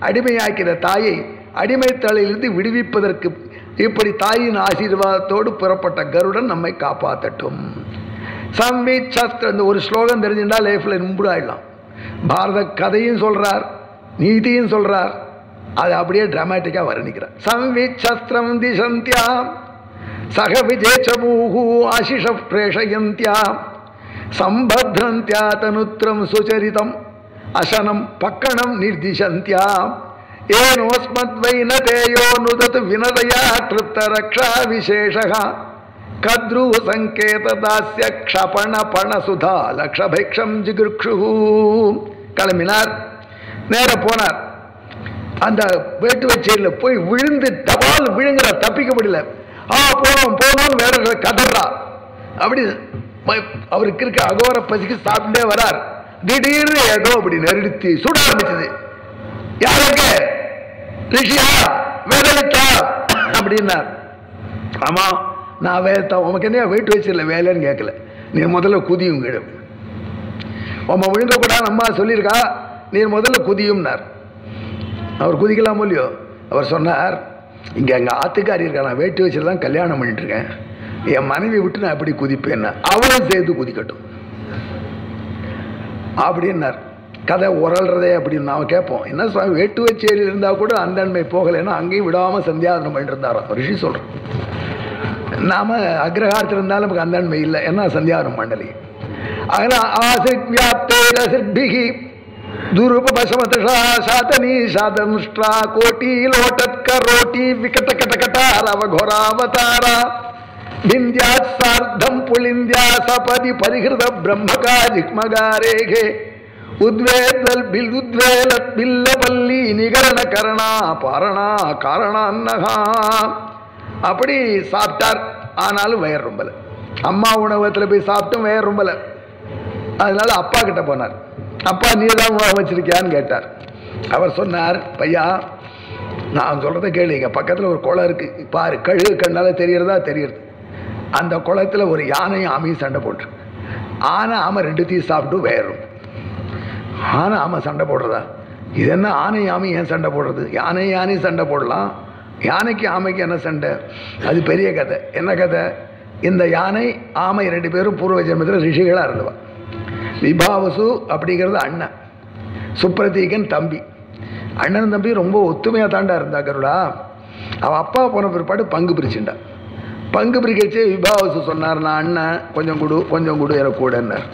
அடிமையாக்கிற தாயை அடிமைத்தலையிலிருந்து விடுவிப்பதற்கு இப்படி தாயின் ஆசீர்வாதத்தோடு புறப்பட்ட கருடன் நம்மை காப்பாற்றட்டும். சம்வித் சஸ்திரம், இந்த ஒரு ஸ்லோகம் தெரிஞ்சுட்டா லைஃப்ல இம்ப்ரூவ் ஆயிடலாம். பாரத கதையும் சொல்றார், நீதியும் சொல்றார், அது அப்படியே டிராமாட்டிக்கா வர்ணிக்கிறார். சம்வித் சஸ்திரம் திசந்தியா சக விஜேச்சமூஹு ஆசிஷ பிரேஷயந்தியா சம்பத்ரந்தியா தனுத்ரம் சுச்சரிதம் அசனம் பக்கணம் நிர்திசந்தியா ஏனோஸ்மத்வைன தேயோ நுதத் வினதயா கிருப்த ரக்ஷா விசேஷः கத்ருவ சங்கேத தாஸ்ய க்ஷபண பண சுதா லக்ஷபைக்ஷம் ஜிகிருக்ஷு. கிளம்பினார், நேர போனார். அந்த வேட்டு வச்சேரியில் போய் விழுந்து டபால் விழுங்குற, தப்பிக்க முடியல. போனோம் போனோம் வேற கதறா. அப்படி அவருக்கு இருக்க அகோர பசிக்கு சாப்பிட்டே வரார். திடீர்னு ஏதோ அப்படி நெருடுத்தி சுட ஆரம்பிச்சது. யாருக்கு? ரிஷியா வேலைக்கா அப்படின்னார். ஆமா நான் வேலை, உனக்கு என்ன வெயிட் வச்சிடல வேலைன்னு கேட்கல, நீ முதல்ல குதியும் கீழே. உம்ம விழுங்க கூட அம்மா சொல்லியிருக்கா, நீ முதல்ல குதியும்னார். அவர் குதிக்கலாமோ இல்லையோ? அவர் சொன்னார், இங்கே எங்கள் ஆத்துக்காரி இருக்கா, நான் வேட்டு வச்சுட்டு தான் கல்யாணம் பண்ணிட்டு இருக்கேன், என் மனைவி விட்டு நான் எப்படி குதிப்பேன், அவளும் சேர்த்து குதிக்கட்டும் அப்படின்னார். கதை உரல்றதே அப்படின்னு நாம் கேட்போம். என்ன சுவாமி வேட்டு வச்சேரியில் இருந்தால் கூட அந்தன்மை போகலைன்னா அங்கேயும் விடாமல் சந்தியாதனம் பண்ணிட்டு இருந்தாராம் ரிஷி சொல்கிறோம். நாம் அக்ரஹாரத்தில் இருந்தாலும் நமக்கு அந்தன்மை இல்லை, என்ன சந்தியாதனம் பண்ணலையே. அதனால் ஆசிர்வியாப்தேரசிர்பிகி துருபசமதா சாதனி சாதனுஷ்டா கோட்டி லோட்டத்க ரோட்டி விகட கட்டகட்டாரவகோராவதாரா விந்தியாத் சார்த்தம் புலிந்தியா சபதி பரிகிருத பிரம்மகா ஜிக்மகாரேகே உத்வேதல் பில் உத்வேலத் பில்லபல்லி நிகரண கரணா பாரணா காரணான்னகா. அப்படி சாப்பிட்டார். ஆனாலும் வயர் ரொம்பல. அம்மா உணவகத்தில் போய் சாப்பிட்டும் வயர் ரொம்பல. அதனால அப்பா கிட்ட போனார். அப்பா நீ தான் உணவு வச்சிருக்கியான்னு கேட்டார். அவர் சொன்னார், பையா நான் சொல்றதை கேளுங்க, பக்கத்தில் ஒரு குளம் இருக்கு பாரு, கழுகு கண்ணால தெரியறதா தெரியுது. அந்த குளத்தில் ஒரு யானையும் ஆமையும் சண்டை போட்டு, ஆனை ஆமை ரெண்டுத்தையும் சாப்பிட்டு வேறும். ஆனை ஆமை சண்டை போடுறதா? இது என்ன ஆனை ஆமை ஏன் சண்டை போடுறது? யானையும் சண்டை போடலாம், யானைக்கு ஆமைக்கு என்ன சண்டை? அது பெரிய கதை. என்ன கதை? இந்த யானை ஆமை ரெண்டு பேரும் பூர்வ ஜென்மத்தில் ரிஷிகளாக இருந்தவா. விபாவசு அப்படிங்கிறது அண்ணன், சுப்ரதீகன் தம்பி. அண்ணன் தம்பி ரொம்ப ஒத்துமையாக தாண்டா இருந்தா கருடா. அவள் அப்பா போன பிற்பாடு பங்கு பிரிச்சுண்டா. பங்கு பிரிக்கச்சே விபாவசு சொன்னார், நான் அண்ணன் கொஞ்சம் கொடு எனக்கு கூடன்னார்.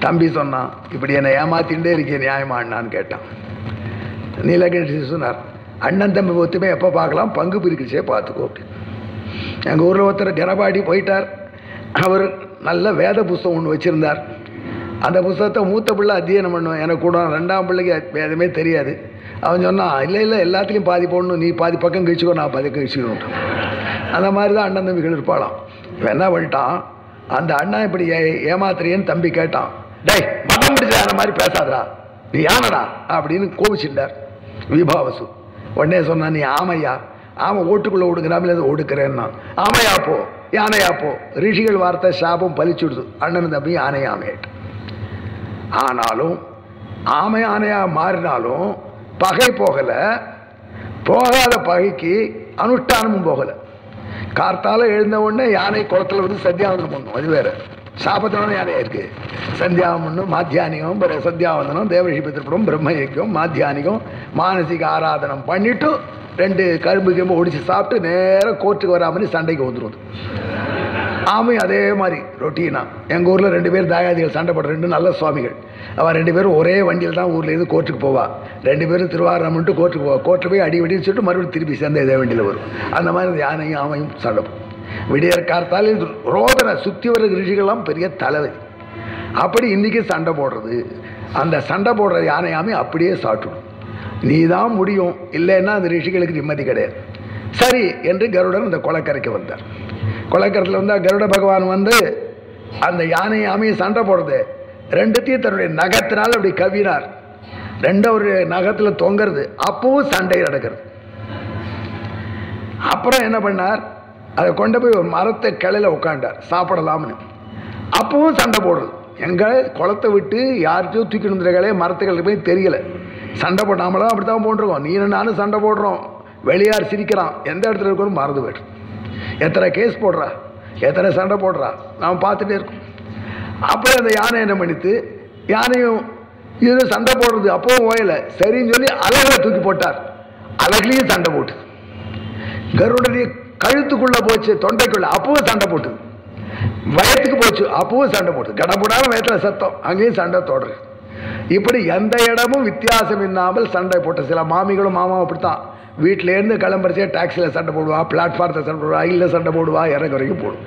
தம்பி சொன்னான், இப்படி என்னை ஏமாத்தின்ண்டே இருக்கே நியாயமா அண்ணான்னு கேட்டான். நீலகேஷி சொன்னார், அண்ணன் தம்பி ஒத்துமை எப்போ பார்க்கலாம், பங்கு பிரிக்கச்சே பார்த்துக்கோ அப்படின்னு. எங்கள் ஊரில் ஒருத்தர் கனபாடி போயிட்டார். அவர் நல்ல வேத புஸ்தகம் ஒன்று வச்சுருந்தார். அந்த புஸ்தகத்தை மூத்த பிள்ளை அத்தியனம் பண்ணுவேன், எனக்கு கூட ரெண்டாம் பிள்ளைக்கு வேதமே தெரியாது. அவன் சொன்னான், இல்லை எல்லாத்துலேயும் பாதி போடணும், நீ பாதி பக்கம் கழிச்சுக்கோ, நான் பாதி கழிச்சுக்கணும். அந்த மாதிரி தான் அண்ணன் தம்பிகள் இருப்பாளாம். இவன் என்ன பண்ணிட்டான், அந்த அண்ணா இப்படி ஏமாத்திரியன்னு தம்பி கேட்டான். டேய் மதம் பிடிச்ச அந்த மாதிரி பேசாதடா, நீ யானடா அப்படின்னு கோபிச்சுட்டார் விபாவசு. உடனே சொன்னா, நீ ஆமையா, ஆமை ஓட்டுக்குள்ளே ஓடுங்கிறாமல் ஓடுக்கிறேன்னா, ஆமையா போ யானையா போ. ரிஷிகள் வார்த்தை சாபம் பலிச்சுடுது. அண்ணன் தம்பி ஆனையாமையாயிட்டு. ஆனாலும் ஆமை ஆனையாக மாறினாலும் பகை போகலை. போகாத பகைக்கு அனுஷ்டானமும் போகலை. கார்த்தால எழுந்த உடனே யானை குளத்தில் வந்து சந்தியாவந்தனம் பண்ணும், அது வேற. சாபத்தினால யானையா இருக்கு. சந்தியாவந்தனம் மாத்தியானிகம், சந்தியாவந்தனம், தேவரிஷி பித்திருப்படம், பிரம்மயக்கியம், மாத்தியானிகம், மானசிக ஆராதனம் பண்ணிட்டு 2 கரும்பு கிரும்பு ஒடிச்சு சாப்பிட்டு நேரம் கோர்ட்டுக்கு வராமல் சண்டைக்கு வந்துடும். ஆமையும் அதே மாதிரி ரொட்டீனா. எங்கள் ஊரில் 2 பேர் தாயாதிகள் சண்டை போடுற 2 நல்ல சுவாமிகள். அவன் 2 பேரும் ஒரே வண்டியில் தான் ஊர்லேருந்து கோர்ட்டுக்கு போவா. 2 பேரும் திருவாரூர்ட்டு கோர்ட்டுக்கு போவா. கோர்ட்டு போய் அடி வெடின்னு சொல்லிட்டு மறுபடியும் திருப்பி சேர்ந்த இதே வண்டியில் வரும். அந்த மாதிரி யானையும் ஆமையும் சண்டை போடும். விடியற் கார்த்தாலே ரோதனை சுற்றி வர ரிஷிகள்லாம் பெரிய தலைவலி. அப்படி இன்றைக்கி சண்டை போடுறது, அந்த சண்டை போடுற யானையாமே அப்படியே சாப்பிட்டுடும். நீ தான் முடியும், இல்லைன்னா அந்த ரிஷிகளுக்கு நிம்மதி கிடையாது. சரி என்று கருடன் அந்த கொலைக்கரைக்கு வந்தார். கொலைக்கரத்தில் வந்தால் கருட பகவான் வந்து அந்த யானை ஆமையை சண்டை போடுறது 2த்தையும் தன்னுடைய நகத்தினால் அப்படி கவினார். 2 ஒரு நகத்தில் தொங்குறது. அப்பவும் சண்டை நடக்கிறது. அப்புறம் என்ன பண்ணார், அதை கொண்டு போய் ஒரு மரத்தை கிளையில் உட்காண்டார் சாப்பிடலாம்னு. அப்பவும் சண்டை போடுறது. எங்கள் குளத்தை விட்டு யார்கிட்டையும் தூக்கி நிறுத்துற மரத்துக்களுக்கு போய் தெரியலை. சண்டை போட்டாமலாம் அப்படி தான் போட்டிருக்கோம். நீ நானும் சண்டை போடுறோம், வெளியார் சிரிக்கிறான், எந்த இடத்துல இருக்கணும் மறந்து போய்ட்டு. எத்தனை கேஸ் போடுறா, எத்தனை சண்டை போடுறா, நாம் பார்த்துட்டே இருக்கோம். அப்புறம் அந்த யானை என்ன பண்ணிட்டு, யானையும் இது சண்டை போடுறது அப்பவும் ஓயலை, சரின்னு சொல்லி அழகில் தூக்கி போட்டார். அழகுலையும் சண்டை போட்டு, கருடனுடைய கழுத்துக்குள்ளே போச்சு, தொண்டைக்குள்ள அப்பவும் சண்டை போட்டு, வயத்துக்கு போச்சு அப்பவும் சண்டை போட்டு, கடப்படாமல் வயத்தில் சத்தம், அங்கேயும் சண்டை தொடரு. இப்படி எந்த இடமும் வித்தியாசம் இல்லாமல் சண்டை போட்ட சில மாமிகளும் மாமாவும் அப்படித்தான். வீட்டிலேருந்து கிளம்புறச்சே டாக்ஸியில் சண்டை போடுவா, பிளாட்ஃபார்த்தில் சண்டை போடுவா, இல்லை சண்டை போடுவா, இறங்க வரைக்கும் போடும்.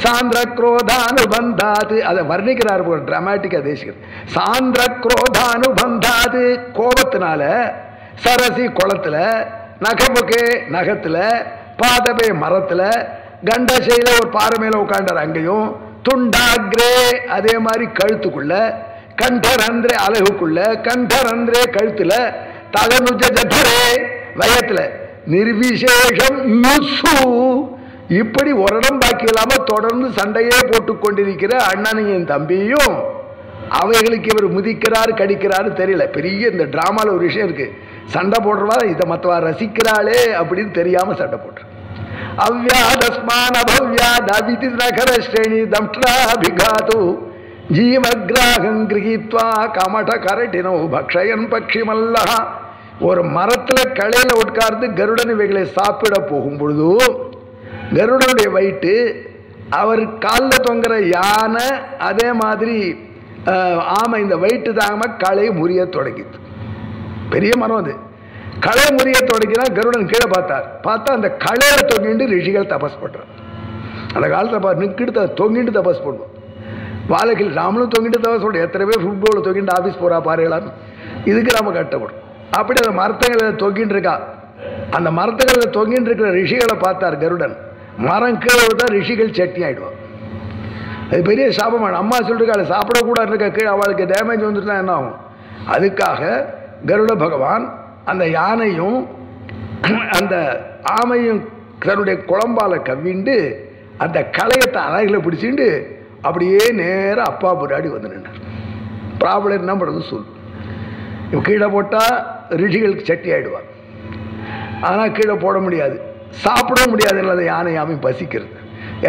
சாந்திர குரோதானுபந்தாது, அதை வர்ணிக்கிறார் ஒரு டிராமாட்டிக்காக தேசிக்கிறது. சாந்திர குரோதானுபந்தாது, கோபத்தினால சரசி குளத்தில், நகமுகே நகத்தில், பாதபே மரத்தில், கண்டசையில் ஒரு பாறை மேலே உட்காண்டார் அங்கேயும், துண்டாகிரே அதே மாதிரி கழுத்துக்குள்ள, கண்டரந்திரே அழகுக்குள்ள, கண்டரந்திரே கழுத்துல, தகனுஜ ஜடரே வயத்துல, நிர்விசேஷம் யுசு, இப்படி ஒரு இடம் பாக்கி இல்லாமல் தொடர்ந்து சண்டையே போட்டு கொண்டிருக்கிற அண்ணனையும் தம்பியும் அவைகளுக்கு இவர் முதிக்கிறாரு கடிக்கிறாரு தெரியல. பெரிய இந்த டிராமாவில் ஒரு விஷயம் இருக்கு, சண்டை போடுறவா இதை மற்றவா ரசிக்கிறாளே அப்படின்னு தெரியாம சண்டை போடுற. அவ்யாதஸ்மான பவ்யாதி நகர ஸ்ரேணி தம்ஷ்டாபிகாது ஜீவகிராகம் கிரகித்வா கமட கரட்டினோ பக்ஷயன் பக்ஷிமல்லா. ஒரு மரத்தில் களையில உட்கார்ந்து கருடன் இவைகளை சாப்பிட போகும் பொழுது கருடனுடைய வயிற்று அவர் காலில் தொங்குற யானை அதே மாதிரி ஆமை இந்த வயிற்று தாங்க களை முறிய தொடங்கிது. பெரிய மரம் அது, களை முறிய தொடங்கினா கருடன் கீழே பார்த்தா அந்த களையில தொங்கிட்டு ரிஷிகள் தபஸ் பண்றார். அந்த காலத்தில் நிற்கிட்டு தொங்கிட்டு தபஸ் பண்ணுவோம். வாழைக்கில் நாமளும் தொங்கிட்டு தவறு சொல்கிறோம். எத்தனை பேர் ஃபுட்பாலில் தொங்கிட்டு ஆஃபீஸ் போகிறா பாருங்களான்னு, இதுக்கு நம்ம கட்டப்படும். அப்படி அந்த மரத்தங்களில் தொங்கிட்டு இருக்கா. அந்த மரத்தங்களில் தொங்கிட்டு இருக்கிற ரிஷிகளை பார்த்தார் கருடன். மரம் கீழே விட்டால் ரிஷிகள் சட்னி ஆகிடுவான். அது பெரிய சாபமான. அம்மா சொல்லிருக்காள் சாப்பிடக்கூடாது இருக்க கீழே அவளுக்கு டேமேஜ் வந்துட்டுனா என்ன ஆகும். அதுக்காக கருட பகவான் அந்த யானையும் அந்த ஆமையும் தன்னுடைய குழம்பால கவ்விண்டு அந்த களையத்தை அழகில் பிடிச்சிட்டு அப்படியே நேராக அப்பா புராடி வந்து நின்றார். ப்ராப்ளம் என்ன பண்ணுறது சொல். இப்போ கீழே போட்டால் ரிஷிகளுக்கு சட்டி ஆகிடுவார். ஆனால் கீழே போட முடியாது, சாப்பிட முடியாது. இல்லாத யானை யாமையும் பசிக்கிறது.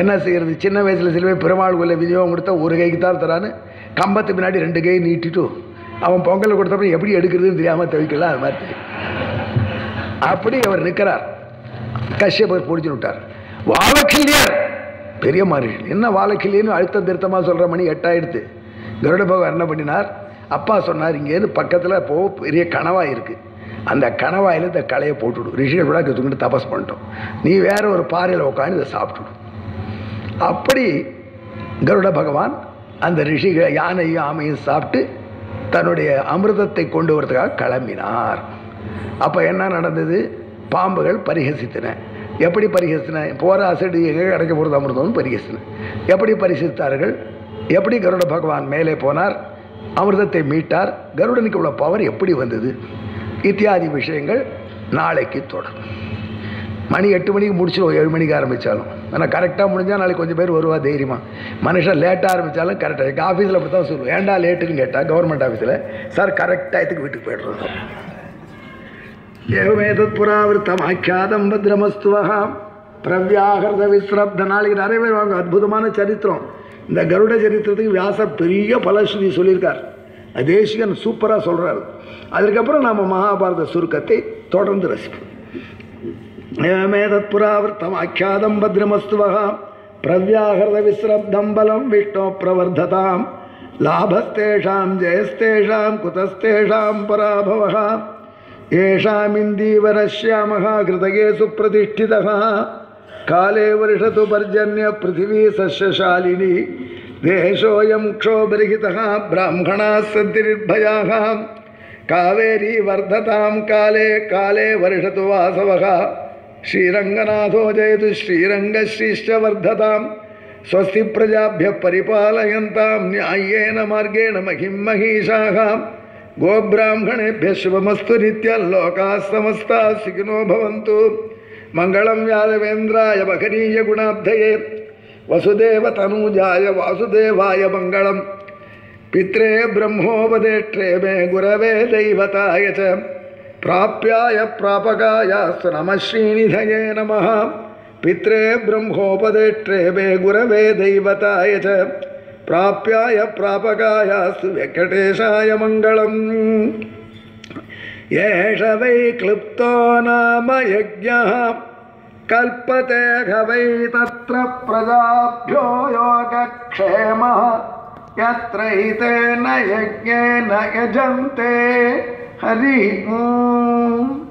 என்ன செய்கிறது? சின்ன வயசில் சில பேர் பெருமாள் கோயில விநியோகம் கொடுத்தா ஒரு கைக்கு தான் தரான்னு கம்பத்து பின்னாடி 2 கை நீட்டிட்டு அவன் பொங்கல் கொடுத்தப்ப எப்படி எடுக்கிறதுன்னு தெரியாமல் தவிக்கலாம். அது மாதிரி அப்படி அவர் நிற்கிறார். கஷ்யபர் பிடிச்சு விட்டார். வாழக்கில்லியார் பெரிய மாதிரி என்ன வாழைக்கில்லின்னு அழுத்தம் திருத்தமாக சொல்கிற மணி 8 ஆயிடுத்து. கருட பகவான் என்ன பண்ணினார், அப்பா சொன்னார் இங்கேருந்து பக்கத்தில் பெரிய கணவாய் இருக்குது, அந்த கணவாயில் இந்த களையை போட்டுவிடும். ரிஷிகள் கூட தூக்கிட்டு தபஸ் பண்ணிட்டோம், நீ வேற ஒரு பாறையில் உட்காந்து இதை சாப்பிட்டுடும். அப்படி கருட பகவான் அந்த ரிஷிகள் யானையும் ஆமையும் சாப்பிட்டு தன்னுடைய அமிர்தத்தை கொண்டு வரதுக்காக கிளம்பினார். அப்போ என்ன நடந்தது? பாம்புகள் பரிகசித்தன. எப்படி பரிகசித்தன? போகிற அசடு எங்கே கிடைக்க போகிறது அமிர்தம்னு பரிகசித்தன. எப்படி பரிகசித்தார்கள்? எப்படி கருட பகவான் மேலே போனார், அமிர்தத்தை மீட்டார், கருடனுக்கு உள்ள பவர் எப்படி வந்தது, இத்தியாதி விஷயங்கள் நாளைக்கு தொடரும். மணி 8 மணிக்கு முடிச்சிடுவோம், 7 மணிக்கு ஆரம்பித்தாலும். ஆனால் கரெக்டாக முடிஞ்சால் நாளைக்கு கொஞ்சம் பேர் வருவா தைரியமாக. மனுஷன் லேட்டாக ஆரம்பித்தாலும் கரெக்டாக. எங்கள் ஆஃபீஸில் அப்படி தான் சொல்லுவோம், ஏன்டா லேட்டுன்னு கேட்டால் கவர்மெண்ட் ஆஃபீஸில் சார் கரெக்டாக வீட்டுக்கு போய்டுறோம். ஏவமேதத் புராவிருத்தம் ஆக்கியாதம் பத்ரமஸ்துவஹா பிரவ்யாகிருத விஸ்ரப்த. நாளைக்கு நிறைய பேர் வாங்க. அற்புதமான சரித்திரம். இந்த கருட சரித்திரத்துக்கு வியாசர் பெரிய பலஸ்ருதி சொல்லியிருக்கார். தேசிகன் சூப்பராக சொல்கிறார். அதுக்கப்புறம் நாம் மகாபாரத சுருக்கத்தை தொடர்ந்து ரசிப்போம். ஏவமேதத் புராவிருத்தம் ஆக்கியாதம் பத்ரமஸ்துவஹா பிரவ்யாகிருத விஸ்ரப்தம் பலம் விஷ்ணோ பிரவர்ததாம் லாபஸ்தேஷாம் ஜெயஸ்தேஷாம் குதஸ்தேஷாம் பராபவஹா ஏஷாமிந்தீவரஸ்யாமஹ கிருதகே சுப்ரதிஷ்டிதஹ காலே வருஷது பர்ஜன்ய பிருத்திவி சஸ்யசாலினி தேசோயம் க்ஷோபரிஹிதஹ பிராமணாः சந்தி நிர்பயாः காவேரி வர்ததாம் காலே காலே வருஷது வாசவः ஸ்ரீரங்கநாதோ ஜெயது ஸ்ரீரங்கஸ்ரீஷ்ட வர்ததாம் ஸ்வஸ்தி பிரஜாभ्यः பரிபாலயந்தாம் न्याय्येन मार्गेण महिं महीषाः गोब्राह्मणेभ्यः शुभमस्तु नित्यं लोकाः समस्ताः सुखिनो भवन्तु मंगलं यादवेन्द्राय महनीय गुणाब्धये वसुदेवतनूजाय वासुदेवाय मंगलं पित्रे ब्रह्मोपदेष्ट्रे मे गुरवे दैवताय च प्राप्याय प्रापकायास्तु नमः श्रीनिधये नमः पित्रे ब्रह्मोपदेष्ट्रे वे गुरवे दैवताय च प्राप्याय प्रापकायास्तु वेङ्कटेशाय मङ्गलम् एष वै क्लुप्तो नाम यज्ञः कल्पते वै तत्र प्रजाभ्यो योगक्षेमः यत्र हितेन यज्ञेन यजन्ते हरि ओम्।